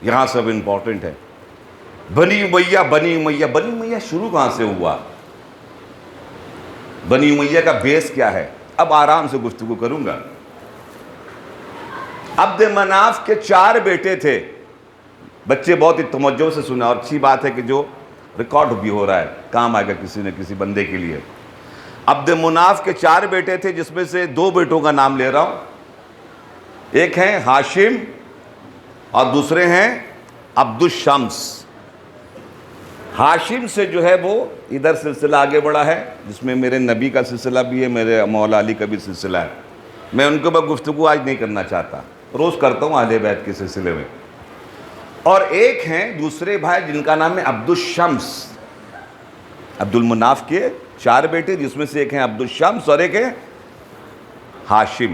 یہاں سب امپورٹنٹ ہے. بنی امیہ شروع کہاں سے ہوا؟ بنی امیہ کا بیس کیا ہے؟ اب آرام سے گفتگو کروں گا. عبد مناف کے 4 بیٹے تھے. بچے بہت ہی توجہ سے سنا، اور اچھی بات ہے کہ جو ریکارڈ بھی ہو رہا ہے، کام آئے گا کسی نہ کسی بندے کے لیے. عبد مناف کے 4 بیٹے تھے، جس میں سے 2 بیٹوں کا نام لے رہا ہوں. ایک ہیں ہاشم اور دوسرے ہیں عبد الشمس. ہاشم سے جو ہے وہ ادھر سلسلہ آگے بڑھا ہے، جس میں میرے نبی کا سلسلہ بھی ہے، میرے مولا علی کا بھی سلسلہ ہے. میں ان کے اوپر گفتگو آج نہیں کرنا چاہتا، روز کرتا ہوں اہل بیت کے سلسلے میں. اور ایک ہیں دوسرے بھائی جن کا نام ہے عبد الشمس. عبد المناف کے 4 بیٹے، جس میں سے ایک ہیں عبد الشمس اور ایک ہے ہاشم.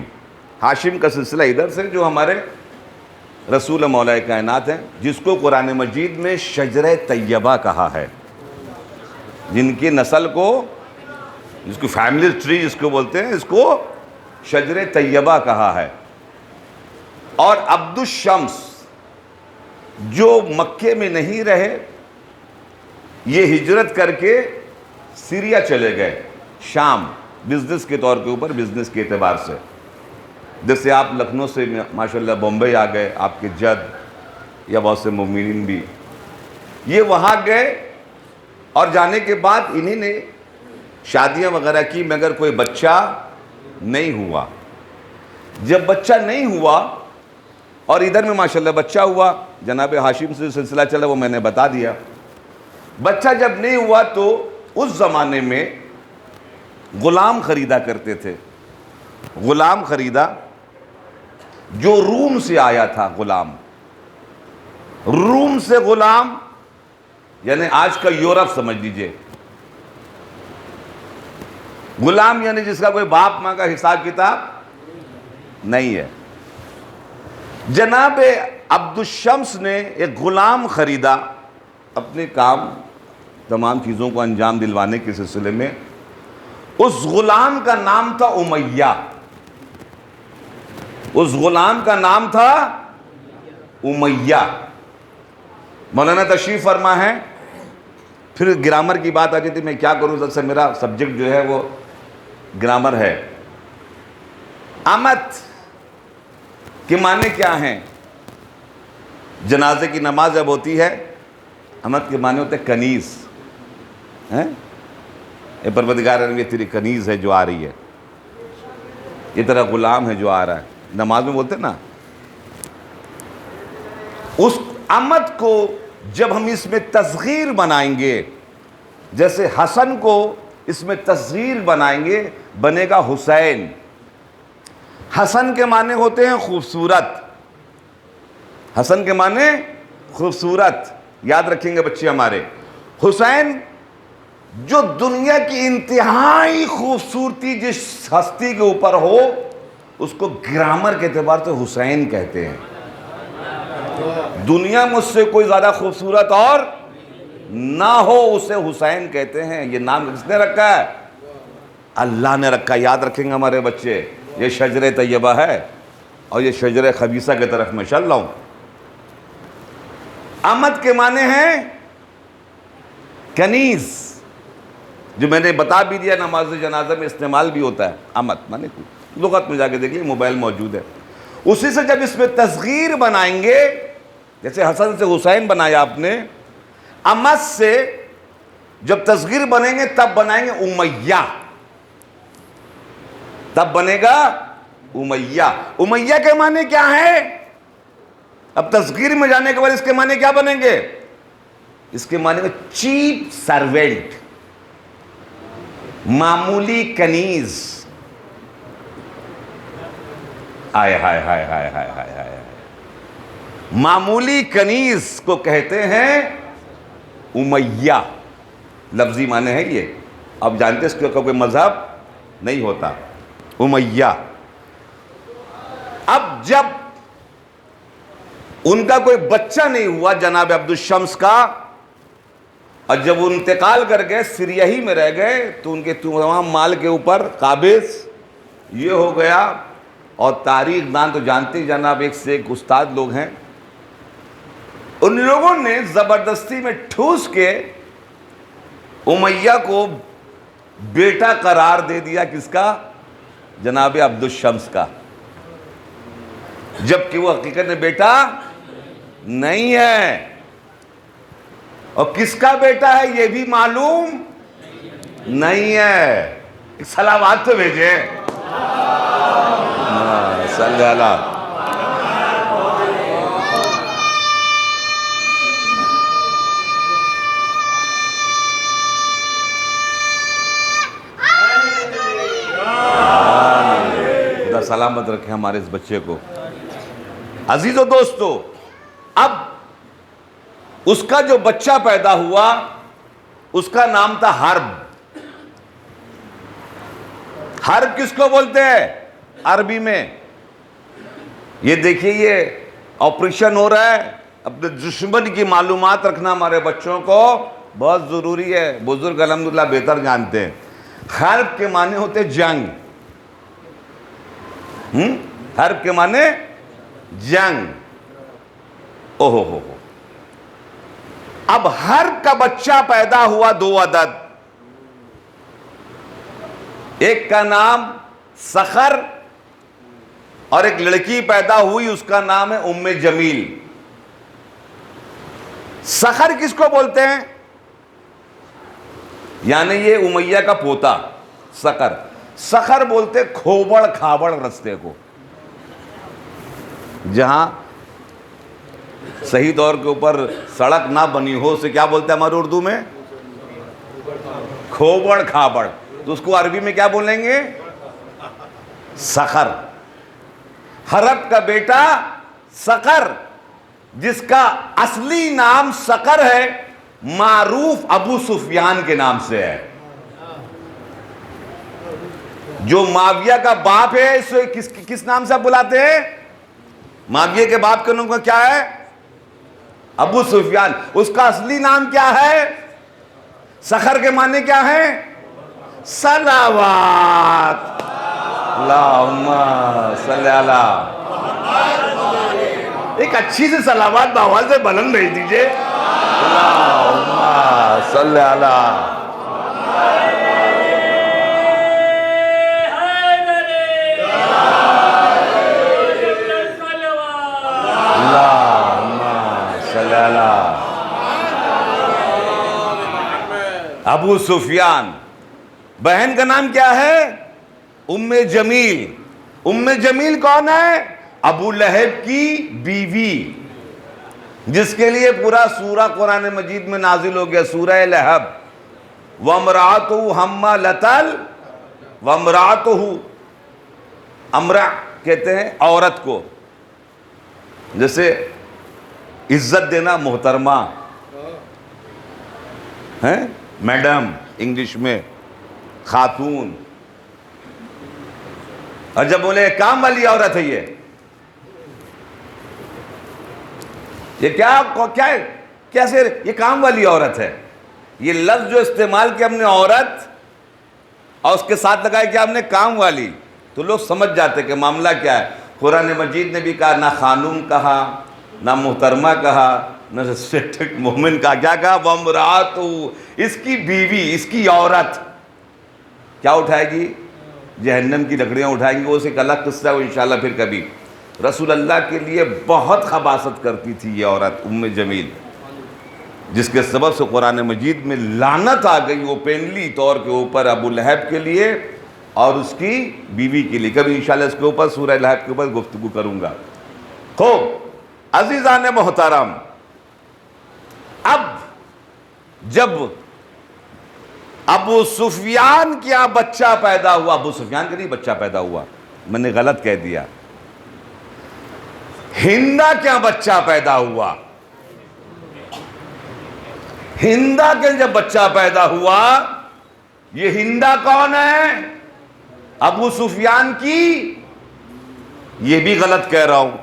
ہاشم کا سلسلہ ادھر سے جو ہمارے رسول مولا کائنات ہیں، جس کو قرآن مجید میں شجرہ طیبہ کہا ہے، جن کی نسل کو، جس کو فیملی ٹری جس کو بولتے ہیں، اس کو شجرہ طیبہ کہا ہے. اور عبد الشمس جو مکے میں نہیں رہے، یہ ہجرت کر کے سیریا چلے گئے، شام، بزنس کے طور کے اوپر، بزنس کے اعتبار سے. جیسے آپ لکھنؤ سے ماشاءاللہ بمبئی آ گئے، آپ کے جد یا بہت سے مومنین بھی، یہ وہاں گئے. اور جانے کے بعد انہی نے شادیاں وغیرہ کی، مگر کوئی بچہ نہیں ہوا. جب بچہ نہیں ہوا اور ادھر میں ماشاءاللہ بچہ ہوا, جناب ہاشم سے سلسلہ چلا وہ میں نے بتا دیا. بچہ جب نہیں ہوا تو اس زمانے میں غلام خریدا کرتے تھے. غلام خریدا جو روم سے آیا تھا. غلام روم سے غلام یعنی آج کا یورپ سمجھ لیجئے. غلام یعنی جس کا کوئی باپ ماں کا حساب کتاب نہیں ہے. جناب عبد الشمس نے ایک غلام خریدا اپنے کام تمام چیزوں کو انجام دلوانے کے سلسلے میں. اس غلام کا نام تھا امیہ. اس غلام کا نام تھا امیہ. مولانا تشریف فرما ہے. پھر گرامر کی بات آ جاتی, میں کیا کروں, اصل میرا سبجیکٹ جو ہے وہ گرامر ہے. امت کے معنی کیا ہیں؟ جنازے کی نماز جب ہوتی ہے, امت کے معنی ہوتے ہیں کنیز. اے پروردگار عالم, یہ تیری کنیز ہے جو آ رہی ہے, یہ تیرا غلام ہے جو آ رہا ہے. نماز میں بولتے ہیں نا. اس امت کو جب ہم اس میں تصغیر بنائیں گے, جیسے حسن کو اس میں تصغیر بنائیں گے, بنے گا حسین. حسن کے معنی ہوتے ہیں خوبصورت. حسن کے معنی خوبصورت, یاد رکھیں گے بچے ہمارے. حسین جو دنیا کی انتہائی خوبصورتی جس ہستی کے اوپر ہو, اس کو گرامر کے اعتبار سے حسین کہتے ہیں. دنیا میں اس سے کوئی زیادہ خوبصورت اور نہ ہو, اسے حسین کہتے ہیں. یہ نام کس نے رکھا ہے؟ اللہ نے رکھا. یاد رکھیں گے ہمارے بچے. یہ شجر طیبہ ہے اور یہ شجر خبیثہ کی طرف میں چل رہا ہوں. امت کے معنی ہیں کنیز, جو میں نے بتا بھی دیا نماز جنازہ میں استعمال بھی ہوتا ہے. امت معنی لغت میں جا کے دیکھیے, موبائل موجود ہے. اسی سے جب اس میں تصغیر بنائیں گے, جیسے حسن سے حسین بنایا آپ نے, امت سے جب تصغیر بنیں گے تب بنائیں گے امیہ. تب بنے گا امیہ. امیہ کے معنی کیا ہے؟ اب تصغیر میں جانے کے بعد اس کے معنی کیا بنیں گے؟ اس کے معنی چیپ سروینٹ, معمولی کنیز. ہائے ہائے ہائے ہائے ہائے ہائے ہائے. معمولی کنیز کو کہتے ہیں امیہ. لفظی معنی ہے یہ. اب جانتے اس کا کوئی مذہب نہیں ہوتا. امیہ. اب جب ان کا کوئی بچہ نہیں ہوا جناب عبد الشمس کا, اور جب وہ انتقال کر گئے, سیریا ہی میں رہ گئے, تو ان کے تمام مال کے اوپر قابض یہ ہو گیا. اور تاریخ دان تو جانتے ہی جناب, ایک سے ایک استاد لوگ ہیں. ان لوگوں نے زبردستی میں ٹھوس کے امیہ کو بیٹا قرار دے دیا. کس کا؟ جناب عبد الشمس کا. جبکہ وہ حقیقت میں بیٹا نہیں ہے. اور کس کا بیٹا ہے یہ بھی معلوم نہیں ہے. سلامات تو بھیجے. صلی اللہ. خدا سلامت رکھے ہمارے اس بچے کو. عزیز و دوستو, اب اس کا جو بچہ پیدا ہوا اس کا نام تھا حرب. حرب کس کو بولتے ہیں عربی میں؟ یہ دیکھیے, یہ آپریشن ہو رہا ہے. اپنے دشمن کی معلومات رکھنا ہمارے بچوں کو بہت ضروری ہے. بزرگ الحمدللہ بہتر جانتے ہیں. حرب کے معنی ہوتے جنگ. حرب کے معنی جنگ. اوہو ہو. اب حرب کا بچہ پیدا ہوا 2 عدد. ایک کا نام سخر اور ایک لڑکی پیدا ہوئی, اس کا نام ہے ام جمیل. سخر کس کو بولتے ہیں؟ یعنی یہ امیہ کا پوتا سخر. سخر بولتے کھوبڑ کھابڑ رستے کو، جہاں صحیح طور کے اوپر سڑک نہ بنی ہو، اسے کیا بولتے ہیں ہمارے اردو میں؟ کھوبڑ کھابڑ. تو اس کو عربی میں کیا بولیں گے؟ سخر. حرب کا بیٹا سقر، جس کا اصلی نام سقر ہے، معروف ابو سفیان کے نام سے ہے. جو معاویہ کا باپ ہے اسے کس نام سے آپ بلاتے ہیں؟ معاویہ کے باپ کے نام کا کیا ہے؟ ابو سفیان. اس کا اصلی نام کیا ہے؟ سخر کے معنی کیا ہے؟ صلوات. اللہم صلی اللہ. ایک اچھی سی صلوات باواز سے بلند بھیج دیجئے. اللہم صلی اللہ. ابو سفیان. بہن کا نام کیا ہے؟ ام جمیل. ام جمیل کون ہے؟ ابو لہب کی بیوی، جس کے لیے پورا سورہ قرآن مجید میں نازل ہو گیا، سورہ لہب. وَامْرَأَتُهُ حَمَّالَةَ وَامْرَأَتُهُ. امرأ کہتے ہیں عورت کو، جیسے عزت دینا محترمہ ہے، میڈم انگلش میں، خاتون. اور جب بولے کام والی عورت ہے، یہ کیا ہے؟ کیسے یہ کام والی عورت ہے؟ یہ لفظ جو استعمال کیا ہم نے عورت، اور اس کے ساتھ لگایا کیا ہم نے کام والی، تو لوگ سمجھ جاتے کہ معاملہ کیا ہے. قرآن مجید نے بھی کہا، نہ خانوم کہا، نہ محترمہ کہا، نہ مومن کہا. کیا کہا؟ وَامْرَأَتُهُ. اس کی بیوی، اس کی عورت کیا اٹھائے گی؟ جہنم کی لکڑیاں اٹھائیں گی. وہ ایک الگ قصہ ہے، وہ انشاءاللہ پھر کبھی. رسول اللہ کے لیے بہت خباثت کرتی تھی یہ عورت ام جمیل، جس کے سبب سے قرآن مجید میں لعنت آ گئی وہ پینلی طور کے اوپر ابو لہب کے لیے اور اس کی بیوی کے لیے. کبھی انشاءاللہ اس کے اوپر سورہ لہب کے اوپر گفتگو کروں گا. خوب عزیزان محترم، اب جب ابو سفیان کیا بچہ پیدا ہوا، ابو سفیان کے لیے بچہ پیدا ہوا، میں نے غلط کہہ دیا، ہندا کیا بچہ پیدا ہوا. ہندا کے جب بچہ پیدا ہوا، یہ ہندا کون ہے؟ ابو سفیان کی، یہ بھی غلط کہہ رہا ہوں،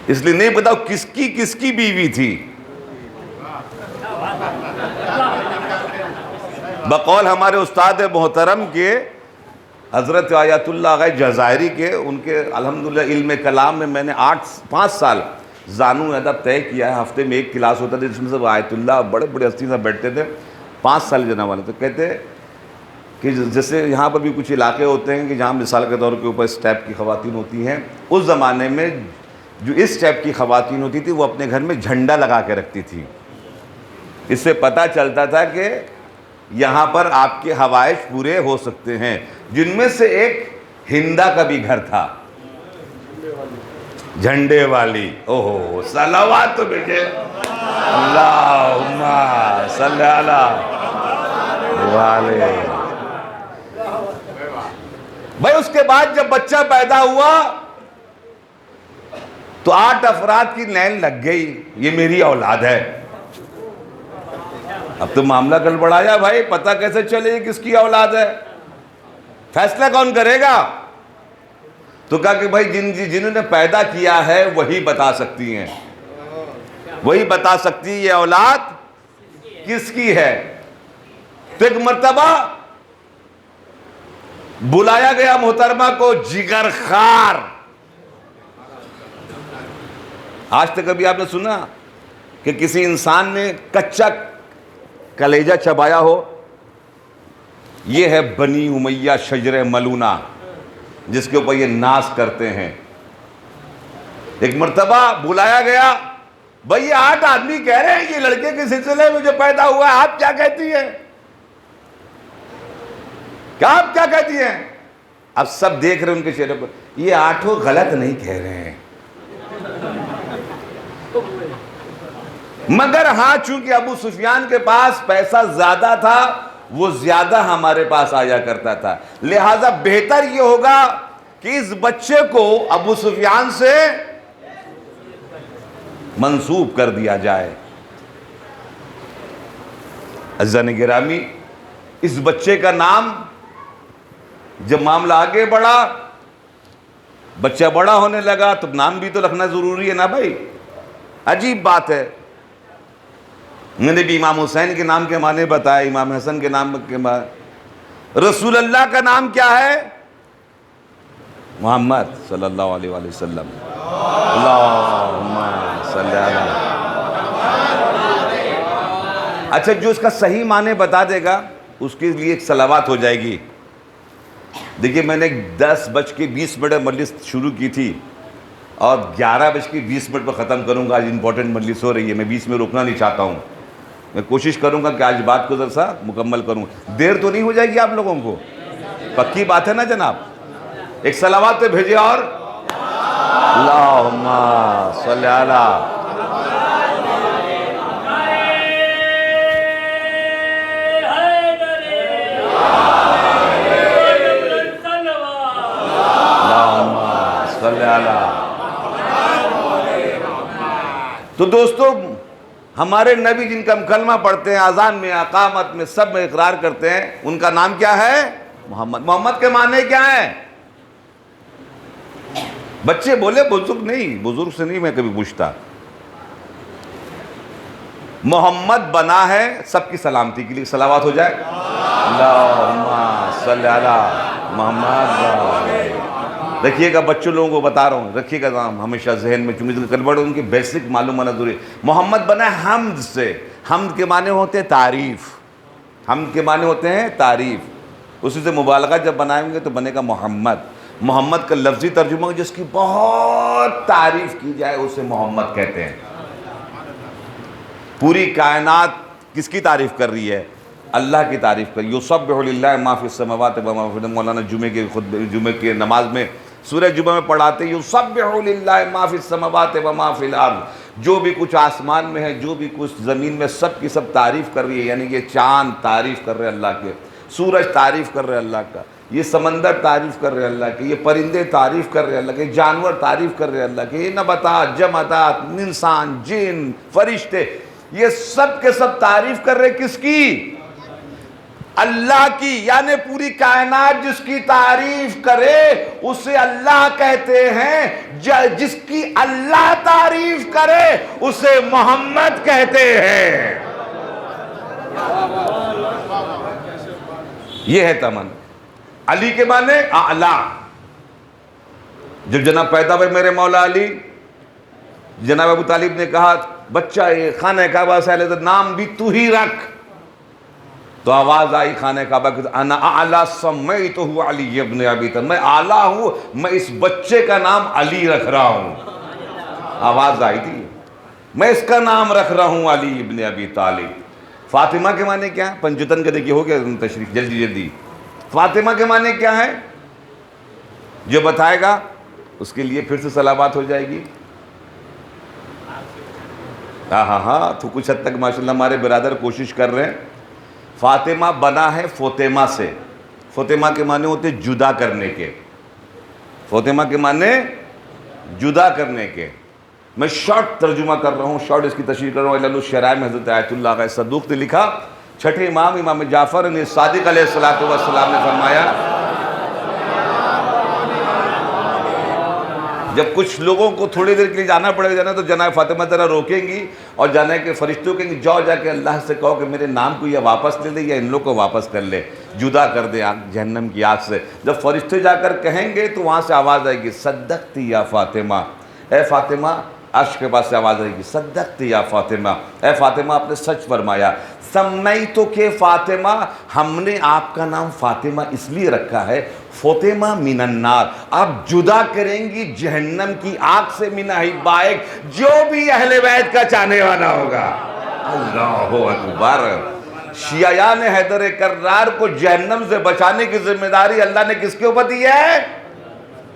اس لیے نہیں بتاؤ کس کی بیوی تھی. بقول ہمارے استاد محترم کے حضرت آیت اللہ غیر جزائری کے، ان کے الحمدللہ علم کلام میں میں نے 5 سال زانو ادب طے کیا ہے. ہفتے میں ایک کلاس ہوتا تھا جس میں سب آیت اللہ بڑے بڑے ہستی سے بیٹھتے تھے. 5 سال جناب والے تو کہتے کہ جیسے یہاں پر بھی کچھ علاقے ہوتے ہیں کہ جہاں مثال کے طور کے اوپر اس ٹائپ کی خواتین ہوتی ہیں، اس زمانے میں جو اس ٹائپ کی خواتین ہوتی تھی وہ اپنے گھر میں جھنڈا لگا کے رکھتی تھی. اس سے پتہ چلتا تھا کہ یہاں پر آپ کے حوائج پورے ہو سکتے ہیں. جن میں سے ایک ہندا کا بھی گھر تھا، جھنڈے والی. اوہو صلوات تو بیٹے، اللہم صلی اللہ والے. بھائی اس کے بعد جب بچہ پیدا ہوا تو 8 افراد کی لائن لگ گئی، یہ میری اولاد ہے. اب تو معاملہ گڑبڑایا بھائی، پتہ کیسے چلے گی کس کی اولاد ہے؟ فیصلہ کون کرے گا؟ تو کہا کہ بھائی جنہوں نے پیدا کیا ہے وہی بتا سکتی ہیں، وہی بتا سکتی یہ اولاد کس کی ہے. تو ایک مرتبہ بلایا گیا محترمہ کو جگر خار. آج تک کبھی آپ نے سنا کہ کسی انسان نے کچا کلیجہ چبایا ہو؟ یہ ہے بنی امیہ شجر ملونہ، جس کے اوپر یہ ناز کرتے ہیں. ایک مرتبہ بلایا گیا، بھئی یہ 8 آدمی کہہ رہے ہیں یہ لڑکے کے سلسلے میں جو پیدا ہوا ہے، آپ کیا کہتی ہیں؟ کہ آپ کیا کہتی ہیں؟ اب سب دیکھ رہے ہیں ان کے چہرے پر، یہ آٹھوں غلط نہیں کہہ رہے ہیں، مگر ہاں چونکہ ابو سفیان کے پاس پیسہ زیادہ تھا، وہ زیادہ ہمارے پاس آیا کرتا تھا، لہٰذا بہتر یہ ہوگا کہ اس بچے کو ابو سفیان سے منسوب کر دیا جائے۔ عزیزان گرامی، اس بچے کا نام، جب معاملہ آگے بڑھا، بچہ بڑا ہونے لگا تو نام بھی تو رکھنا ضروری ہے نا بھائی۔ عجیب بات ہے، میں نے بھی امام حسین کے نام کے معنی بتائے، امام حسن کے نام کے معنی۔ رسول اللہ کا نام کیا ہے؟ محمد صلی اللہ علیہ وآلہ وسلم۔ اللہم صلی اللہ۔ اچھا، جو اس کا صحیح معنی بتا دے گا اس کے لیے ایک صلوات ہو جائے گی۔ دیکھیے، میں نے 10:20 مجلس شروع کی تھی اور 11:20 پر ختم کروں گا۔ آج امپورٹنٹ مجلس ہو رہی ہے، میں 20 میں روکنا نہیں چاہتا ہوں، میں کوشش کروں گا کہ آج بات کو ذرا سا مکمل کروں۔ دیر تو نہیں ہو جائے گی آپ لوگوں کو؟ پکی بات ہے نا جناب؟ ایک صلوات پہ بھیجے اور اللہم صلی علی۔ تو دوستو، ہمارے نبی جن کا ہم کلمہ پڑھتے ہیں، اذان میں، اقامت میں، سب میں اقرار کرتے ہیں، ان کا نام کیا ہے؟ محمد۔ محمد کے معنی کیا ہے؟ بچے بولے، بزرگ نہیں، بزرگ سے نہیں میں کبھی پوچھتا۔ محمد بنا ہے سب کی سلامتی کے لیے، صلوات ہو جائے۔ اللہم صلی علی محمد۔ رکھیے گا، بچوں لوگوں کو بتا رہا ہوں، رکھیے گا نام ہمیشہ ذہن میں، چونکہ کلمہ ان کی بیسک معلوم ہونا ضروری ہے۔ محمد بنا ہے حمد سے۔ حمد کے معنی ہوتے ہیں تعریف، حمد کے معنی ہوتے ہیں تعریف، اسی سے مبالغہ جب بنائیں گے تو بنے گا محمد۔ محمد کا لفظی ترجمہ جس کی بہت تعریف کی جائے اسے محمد کہتے ہیں۔ پوری کائنات کس کی تعریف کر رہی ہے؟ اللہ کی تعریف کر رہی ہے۔ یسبح للہ ما فی السماوات و ما فی الارض۔ مولانا جمعے کے نماز میں سورہ جمعہ میں پڑھاتے ہیں یسبح للہ ما فی السماوات و ما فی الارض، جو بھی کچھ آسمان میں ہے، جو بھی کچھ زمین میں، سب کی سب تعریف کر رہی ہے، یعنی کہ چاند تعریف کر رہے اللہ کے، سورج تعریف کر رہے اللہ کا، یہ سمندر تعریف کر رہے اللہ کے، یہ پرندے تعریف کر رہے اللہ کے، جانور تعریف کر رہے اللہ کے، یہ نباتات، جمادات، انسان، جن، فرشتے، یہ سب کے سب تعریف کر رہے کس کی؟ اللہ کی۔ یعنی پوری کائنات جس کی تعریف کرے اسے اللہ کہتے ہیں، جس کی اللہ تعریف کرے اسے محمد کہتے ہیں۔ یہ ہے تمن۔ علی کے معنی اعلیٰ۔ جب جناب پیدا ہوئے میرے مولا علی، جناب ابو طالب نے کہا بچہ یہ خانہ کعبہ سے آئے، نام بھی تو ہی رکھ، تو آواز آئی خانہ کعبہ کی، انا اعلیٰ سمیتہ علی ابن ابی طالب، میں اعلیٰ ہوں، میں اس بچے کا نام علی رکھ رہا ہوں۔ آواز آئی تھی، میں اس کا نام رکھ رہا ہوں علی ابن ابی طالب۔ فاطمہ کے معنی کیا ہے؟ پنجتن کے دیکھیے ہو گیا تشریف، جلدی جلدی۔ فاطمہ کے معنی کیا ہے؟ جو بتائے گا اس کے لیے پھر سے صلوات ہو جائے گی۔ ہاں تو کچھ حد تک ماشاءاللہ ہمارے برادر کوشش کر رہے ہیں۔ فاطمہ بنا ہے فوتیمہ سے۔ فوتیمہ کے معنی ہوتے جدا کرنے کے، فوتیمہ کے معنی جدا کرنے کے۔ میں شارٹ ترجمہ کر رہا ہوں، شارٹ اس کی تشریح کر رہا ہوں۔ علل الشرائع میں حضرت آیت اللہ علیہ صدوق نے لکھا، چھٹے امام امام جعفر نے صادق علیہ السلام نے فرمایا، جب کچھ لوگوں کو تھوڑی دیر کے لیے جانا پڑے گا تو جناب فاطمہ ذرا روکیں گی اور جانے کے فرشتوں کہیں گے جاؤ جا کے اللہ سے کہو کہ میرے نام کو یہ واپس لے لے یا ان لوگ کو واپس کر لے، جدا کر دے جہنم کی آگ سے۔ جب فرشتے جا کر کہیں گے تو وہاں سے آواز آئے گی صدقتی یا فاطمہ، اے فاطمہ، عرش کے پاس سے آواز آئے گی صدقتی یا فاطمہ، اے فاطمہ آپ نے سچ فرمایا۔ سمیتو کہ فاطمہ، ہم نے آپ کا نام فاطمہ اس لیے رکھا ہے، فاطمہ من النار، آپ جدا کریں گی جہنم کی آگ سے، من احبائک، جو بھی اہل بیت کا چاہنے والا ہوگا۔ اللہ اکبر۔ شیعان حیدر کرار کو جہنم سے بچانے کی ذمہ داری اللہ نے کس کے اوپر دی ہے؟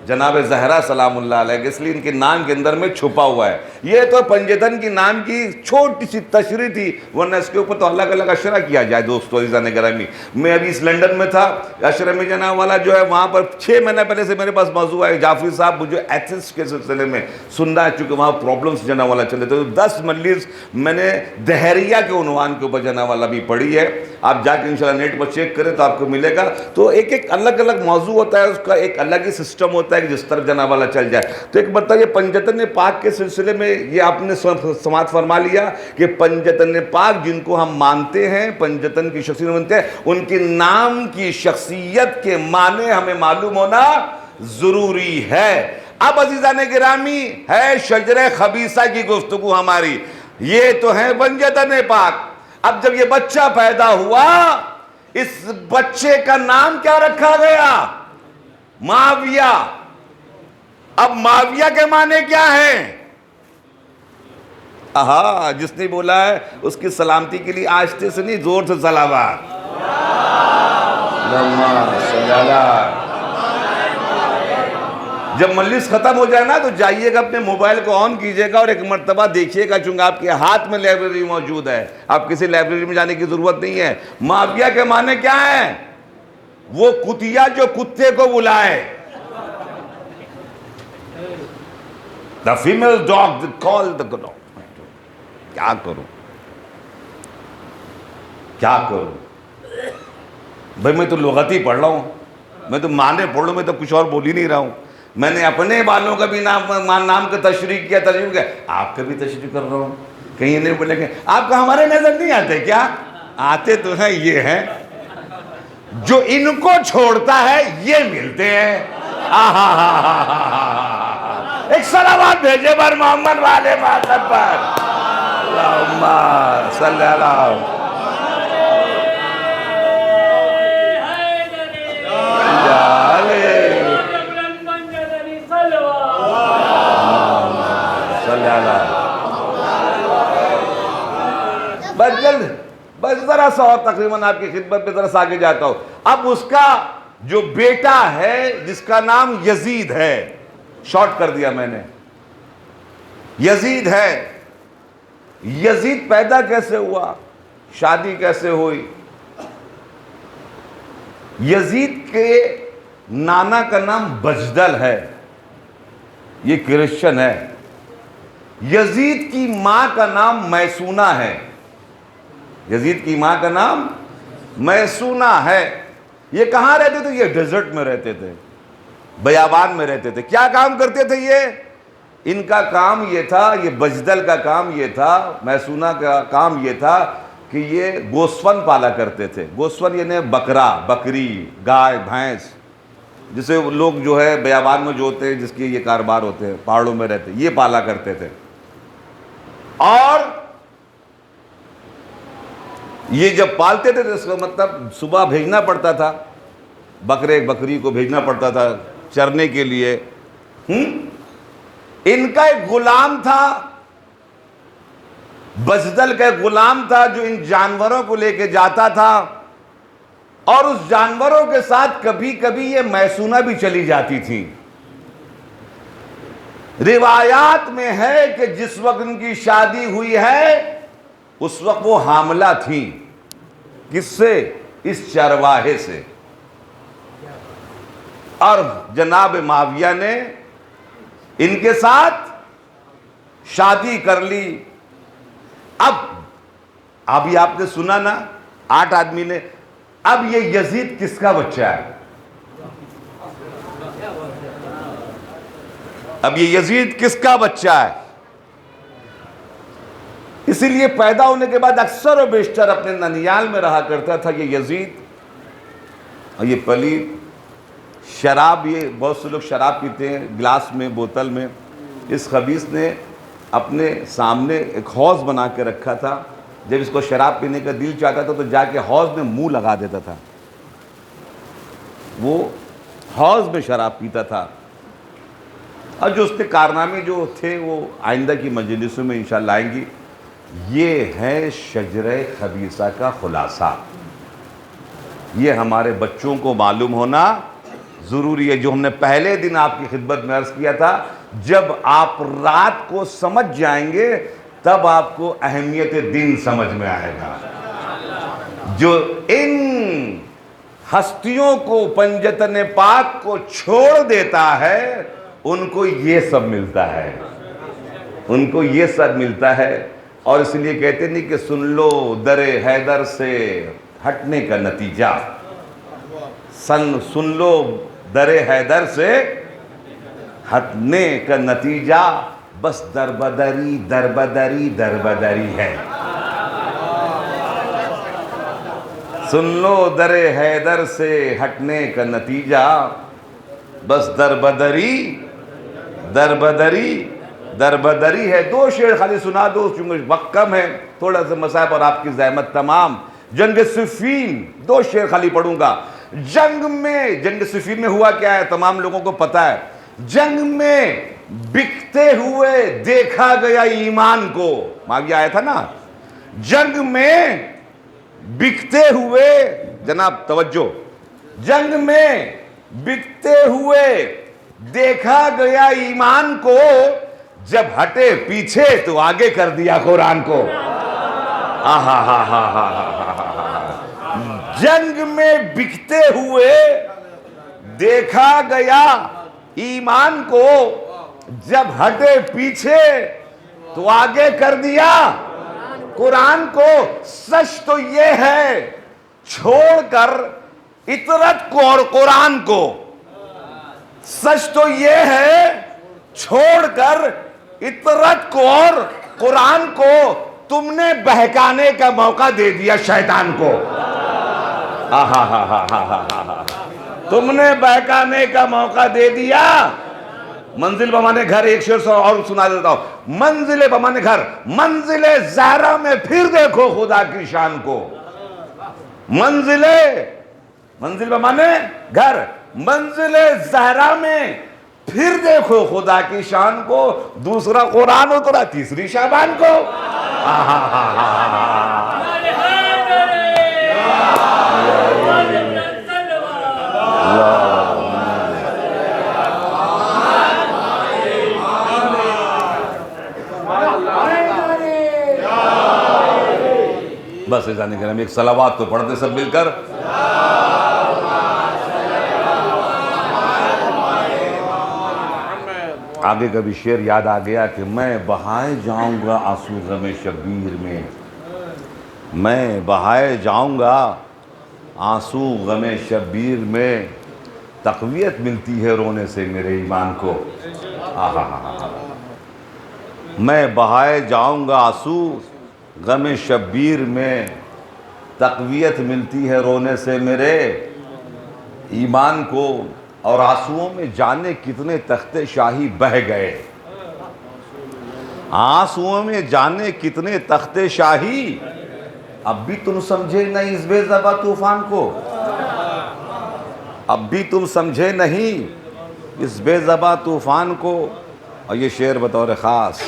جناب زہرا سلام اللہ علیہ، اس لیے ان کے نام کے اندر میں چھپا ہوا ہے۔ یہ تو پنجتن کی نام کی چھوٹی سی تشریح تھی، ورنہ اس کے اوپر تو الگ الگ اشرہ کیا جائے۔ دوستو عزیزان گرامی، میں ابھی اس لنڈن میں تھا، اشرہ میں جناب والا جو ہے وہاں پر 6 مہینہ پہلے سے میرے پاس موضوع ہے، جعفری صاحب مجھے ایتھس کے سلسلے میں سننا ہے، چونکہ وہاں پرابلمز جناب والا چلے تھے، 10 مجلس میں نے دہریہ کے عنوان کے اوپر جناب والا بھی پڑھی ہے۔ آپ جا کے انشاءاللہ نیٹ پر چیک کریں تو آپ کو ملے گا۔ تو ایک الگ الگ موضوع ہوتا ہے، اس کا ایک الگ ہی سسٹم ہوتا ہے کہ جس طرح جناب والا چل جائے۔ تو ایک مرتبہ یہ پنجتن پاک کے سلسلے میں یہ آپ نے سماعت فرما لیا کہ پنجتن پاک جن کو ہم مانتے ہیں، پنجتن کی شخصیت مانتے ہیں، ان کے نام کی شخصیت کے معنی ہمیں معلوم ہونا ضروری ہے۔ اب عزیزان گرامی ہے شجر خبیثہ کی گفتگو ہماری، یہ تو ہے پنجتن پاک۔ اب جب یہ بچہ پیدا ہوا، اس بچے کا نام کیا رکھا گیا؟ معاویہ۔ اب معاویہ کے معنی کیا ہیں؟ جس نے بولا ہے اس کی سلامتی کے لیے آہستہ سے نہیں، زور سے صلوات۔ جب مجلس ختم ہو جائے نا تو جائیے گا اپنے موبائل کو آن کیجئے گا اور ایک مرتبہ دیکھیے گا، چونکہ آپ کے ہاتھ میں لائبریری موجود ہے، آپ کسی لائبریری میں جانے کی ضرورت نہیں ہے۔ معاویہ کے معنی کیا ہیں؟ وہ کتیا جو کتے کو بلائے۔ The female dog that called the dog. کیا کروں کیا کروں بھائی، میں تو لغتی پڑھ رہا ہوں، میں تو معنی پڑھ رہا ہوں، میں تو کچھ اور بول ہی نہیں رہا ہوں۔ میں نے اپنے بالوں کا بھی نام کا تشریح کیا، ترجمہ کیا، آپ کا بھی تشریح کر رہا ہوں۔ کہیں نہیں بولے کہ آپ کا ہمارے نظر نہیں آتے کیا؟ آتے تو ہیں، یہ ہیں جو ان کو چھوڑتا ہے یہ ملتے ہیں۔ ایک صلوات بھیجے بر محمد والے ماتم پر، اللہم صلی اللہ بس جلد، بس ذرا سا اور تقریباً آپ کی خدمت پہ ذرا سا آگے جاتا ہوں۔ اب اس کا جو بیٹا ہے جس کا نام یزید ہے، شارٹ کر دیا میں نے، یزید ہے۔ یزید پیدا کیسے ہوا؟ شادی کیسے ہوئی؟ یزید کے نانا کا نام بجدل ہے، یہ کرسچن ہے۔ یزید کی ماں کا نام میسونہ ہے، یزید کی ماں کا نام میسونہ ہے۔ یہ کہاں رہتے تھے؟ یہ ڈیزرٹ میں رہتے تھے، بیابان میں رہتے تھے۔ کیا کام کرتے تھے یہ؟ ان کا کام یہ تھا، یہ بجدل کا کام یہ تھا، میسونہ کا کام یہ تھا کہ یہ گوسفن پالا کرتے تھے۔ گوسفن یعنی بکرا، بکری، گائے، بھینس، جسے لوگ جو ہے بیابان میں جو ہوتے ہیں، جس کے یہ کاروبار ہوتے ہیں، پہاڑوں میں رہتے، یہ پالا کرتے تھے۔ اور یہ جب پالتے تھے تو اس کا مطلب صبح بھیجنا پڑتا تھا، بکرے بکری کو بھیجنا پڑتا تھا چرنے کے لیے۔ ان کا ایک غلام تھا، بجدل کا ایک غلام تھا جو ان جانوروں کو لے کے جاتا تھا، اور اس جانوروں کے ساتھ کبھی کبھی یہ میسونہ بھی چلی جاتی تھی۔ روایات میں ہے کہ جس وقت ان کی شادی ہوئی ہے اس وقت وہ حاملہ تھیں۔ کس سے؟ اس چرواہے سے۔ اور جناب معاویہ نے ان کے ساتھ شادی کر لی۔ اب یہ آپ نے سنا نا، 8 آدمی نے۔ اب یہ یزید کس کا بچہ ہے؟ اب یہ یزید کس کا بچہ ہے؟ اسی لیے پیدا ہونے کے بعد اکثر و بیشتر اپنے ننیال میں رہا کرتا تھا یہ یزید۔ اور یہ پلید شراب، یہ بہت سے لوگ شراب پیتے ہیں گلاس میں، بوتل میں۔ اس خبیث نے اپنے سامنے ایک حوض بنا کے رکھا تھا، جب اس کو شراب پینے کا دل چاہتا تھا تو جا کے حوض میں منہ لگا دیتا تھا، وہ حوض میں شراب پیتا تھا۔ اور جو اس کے کارنامے جو تھے وہ آئندہ کی مجلسوں میں انشاءاللہ آئیں گی۔ یہ ہے شجرہ خبیثہ کا خلاصہ. یہ ہمارے بچوں کو معلوم ہونا ضروری ہے. جو ہم نے پہلے دن آپ کی خدمت میں عرض کیا تھا, جب آپ رات کو سمجھ جائیں گے تب آپ کو اہمیت دین سمجھ میں آئے گا. جو ان ہستیوں کو پنجتن پاک کو چھوڑ دیتا ہے ان کو یہ سب ملتا ہے, ان کو یہ سب ملتا ہے. اور اس لیے کہتے نہیں کہ سن لو در حیدر سے ہٹنے کا نتیجہ, سن لو در حیدر سے ہٹنے کا نتیجہ بس دربدری دربدری دربدری ہے. سن لو در حیدر سے ہٹنے کا نتیجہ بس دربدری دربدری دربدری ہے. دو شعر خالی سنا دو چونکہ وقت کم ہے, تھوڑا سا مصائب اور آپ کی زحمت تمام. جنگ صفین, دو شعر خالی پڑھوں گا. جنگ صفین میں ہوا کیا ہے تمام لوگوں کو پتہ ہے. جنگ میں بکتے ہوئے دیکھا گیا ایمان کو. معاویہ آیا تھا نا, جنگ میں بکتے ہوئے, جناب توجہ, جنگ میں بکتے ہوئے دیکھا گیا ایمان کو, جب ہٹے پیچھے تو آگے کر دیا قرآن کو. جنگ میں بکتے ہوئے دیکھا گیا ایمان کو, جب ہٹے پیچھے تو آگے کر دیا قرآن کو. سچ تو یہ ہے چھوڑ کر اطرت کو اور قرآن کو, سچ تو یہ ہے چھوڑ کر اطرت کو اور قرآن کو تم نے بہکانے کا موقع دے دیا شیطان کو. تم نے بہکانے کا موقع دے دیا. منزل بمانے گھر, ایک شعر اور سنا دیتا ہوں. منزل بمانے گھر, منزل زہرا میں پھر دیکھو خدا کی شان کو. منزل بمانے گھر, منزل زہرا میں پھر دیکھو خدا کی شان کو. دوسرا قرآن اترا تیسری شعبان کو. بس جانے کے ہم ایک صلوات تو پڑھتے سب مل کر. آگے کا بھی شعر یاد آ گیا کہ میں بہائے جاؤں گا آنسو غم شبیر میں, میں بہائے جاؤں گا آنسو غم شبیر میں, تقویت ملتی ہے رونے سے میرے ایمان کو. میں بہائے جاؤں گا آنسو غم شبیر میں, تقویت ملتی ہے رونے سے میرے ایمان کو. اور آنسوؤں میں جانے کتنے تخت شاہی بہہ گئے, آنسوؤں میں جانے کتنے تخت شاہی, اب بھی تم سمجھے نہیں اس بے زباں طوفان کو, اب بھی تم سمجھے نہیں اس بے زباں طوفان کو. اور یہ شعر بطور خاص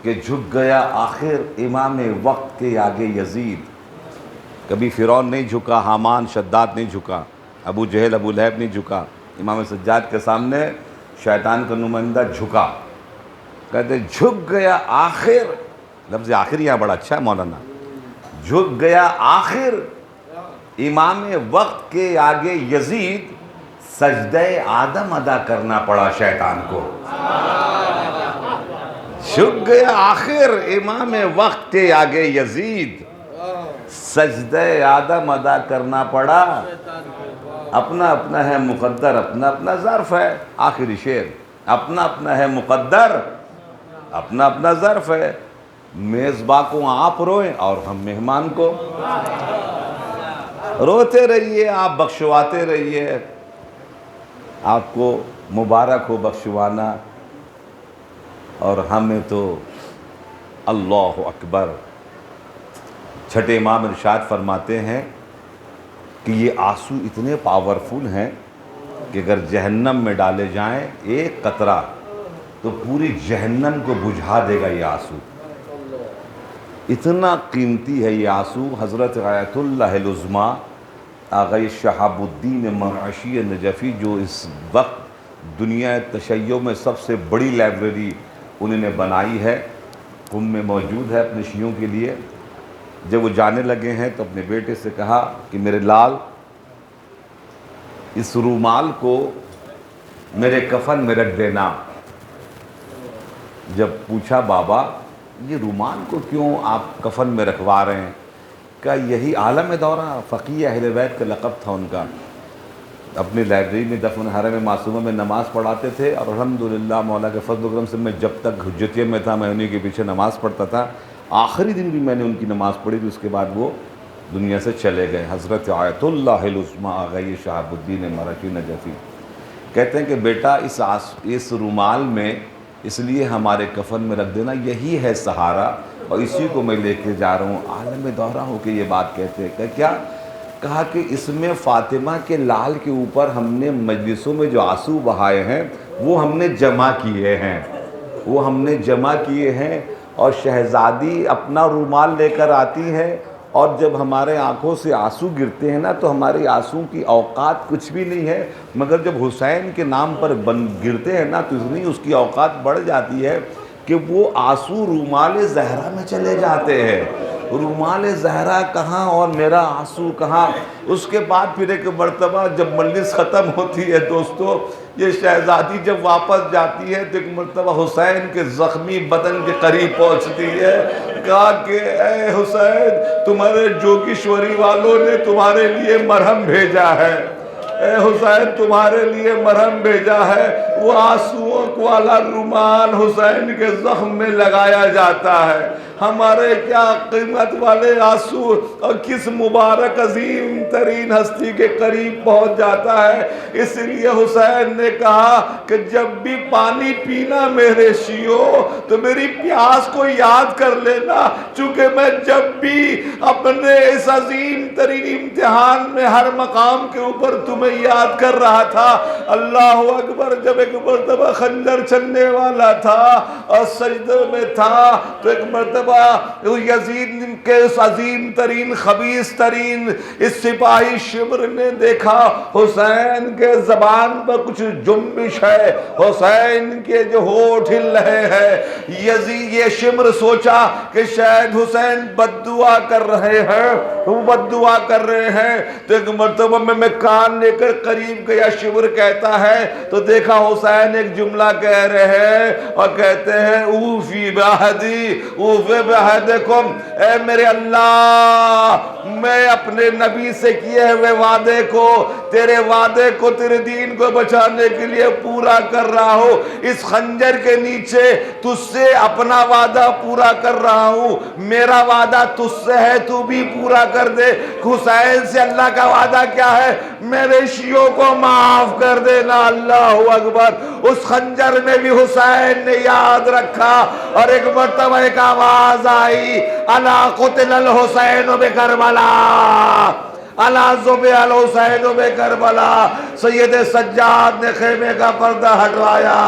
کہ جھک گیا آخر امام وقت کے آگے یزید. کبھی فرعون نہیں جھکا, حامان شداد نہیں جھکا, ابو جہل ابو لہب نہیں جھکا. امام سجاد کے سامنے شیطان کا نمائندہ جھکا. کہتے جھک گیا آخر, لفظ آخر یہاں بڑا اچھا ہے مولانا, جھک گیا آخر امام وقت کے آگے یزید, سجدہ آدم ادا کرنا پڑا شیطان کو. جھک گیا آخر امام وقت کے آگے یزید, سجدہ آدم ادا کرنا پڑا. اپنا اپنا ہے مقدر, اپنا اپنا ظرف ہے. آخری شعر, اپنا اپنا ہے مقدر, اپنا اپنا ظرف ہے. میزباں کو آپ روئیں اور ہم مہمان کو. روتے رہیے آپ, بخشواتے رہیے, آپ کو مبارک ہو بخشوانا, اور ہمیں تو اللہ اکبر. چھٹے امام ارشاد فرماتے ہیں کہ یہ آنسو اتنے پاورفل ہیں کہ اگر جہنم میں ڈالے جائیں ایک قطرہ تو پوری جہنم کو بجھا دے گا یہ آنسو. اتنا قیمتی ہے یہ آنسو. حضرت غایۃ اللہ العظمیٰ آغا شہاب الدین مرعشی نجفی، جو اس وقت دنیا تشیع میں سب سے بڑی لائبریری انہوں نے بنائی ہے، قم میں موجود ہے اپنے شیعوں کے لیے. جب وہ جانے لگے ہیں تو اپنے بیٹے سے کہا کہ میرے لال، اس رومال کو میرے کفن میں رکھ دینا. جب پوچھا بابا یہ رومال کو کیوں آپ کفن میں رکھوا رہے ہیں، کہا یہی عالم دورہ، فقیہ اہل بیت کا لقب تھا ان کا. اپنی لائبریری میں دفن حرم معصومہ میں نماز پڑھاتے تھے، اور الحمدللہ مولا کے فضل و کرم سے میں جب تک حجتیہ میں تھا میں انہی کے پیچھے نماز پڑھتا تھا. آخری دن بھی میں نے ان کی نماز پڑھی تھی، اس کے بعد وہ دنیا سے چلے گئے. حضرت آیت اللہ العظمیٰ آغا شہاب الدین مرعشی نجفی کہتے ہیں کہ بیٹا اس رومال میں اس لیے ہمارے کفن میں رکھ دینا، یہی ہے سہارا، اور اسی کو میں لے کے جا رہا ہوں. عالم دورہ ہو کے یہ بات کہتے ہیں کہ کیا؟ کہا کہ اس میں فاطمہ کے لال کے اوپر ہم نے مجلسوں میں جو آنسو بہائے ہیں وہ ہم نے جمع کیے ہیں، اور شہزادی اپنا رومال لے کر آتی ہے، اور جب ہمارے آنکھوں سے آنسو گرتے ہیں نا تو ہماری آنسو کی اوقات کچھ بھی نہیں ہے، مگر جب حسین کے نام پر گرتے ہیں نا تو اتنی اس کی اوقات بڑھ جاتی ہے کہ وہ آنسو رومال زہرا میں چلے جاتے ہیں. رومال زہرا کہاں اور میرا آنسو کہاں. اس کے بعد پھر ایک مرتبہ جب مجلس ختم ہوتی ہے دوستو، یہ شہزادی جب واپس جاتی ہے تو ایک مرتبہ حسین کے زخمی بدن کے قریب پہنچتی ہے. کہا کہ اے حسین، تمہارے جوگیشوری والوں نے تمہارے لیے مرہم بھیجا ہے، اے حسین تمہارے لیے مرہم بھیجا ہے. وہ آنسوؤں والا رومال حسین کے زخم میں لگایا جاتا ہے. ہمارے کیا قیمت والے آنسو، اور کس مبارک عظیم ترین ہستی کے قریب پہنچ جاتا ہے. اس لیے حسین نے کہا کہ جب بھی پانی پینا میرے شیعوں تو میری پیاس کو یاد کر لینا، چونکہ میں جب بھی اپنے اس عظیم ترین امتحان میں ہر مقام کے اوپر تمہیں یاد کر رہا تھا. اللہ اکبر. جب ایک مرتبہ خنجر چلنے والا تھا اور سجدے میں تھا تو ایک مرتبہ یزید کے اس عظیم ترین خبیث ترین اس سپاہی شمر نے دیکھا حسین کے زبان پر کچھ جنبش ہے، حسین کے جو ہونٹ ہل رہے ہیں. یزید یہ شمر سوچا کہ شاید حسین بد دعا کر رہے ہیں، وہ بد دعا کر رہے ہیں. تو ایک مرتبہ میں کان لے کر قریب گیا، شمر کہتا ہے تو دیکھا حسین ایک جملہ کہہ رہے ہیں اور کہتے ہیں اوفی بعہدی اوفی بعہدکم، اے میرے اللہ میں اپنے نبی سے کیے ہوئے وعدے کو، تیرے وعدے کو، تیرے دین کو بچانے کے لیے پورا کر رہا ہوں. اس خنجر کے نیچے تجھ سے اپنا وعدہ پورا کر رہا ہوں، میرا وعدہ تجھ سے ہے، تو بھی پورا کر دے. حسین سے اللہ کا وعدہ کیا ہے؟ میرے شیعوں کو معاف کر دینا. اللہ اکبر. اس خنجر میں بھی حسین نے یاد رکھا، اور ایک مرتبہ ایک آواز آئی، الا قتل الحسین بکربلا، الا ذبح الحسین بکربلا. سید سجاد نے خیمے کا پردہ ہٹوایا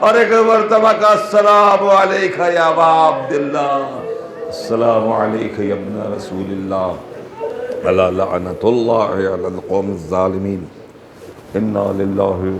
اور ایک مرتبہ کا السلام علیک یا ابا عبداللہ، السلام علیک یا ابن رسول اللہ، الا لعنت اللہ علی القوم الظالمین، انا للہ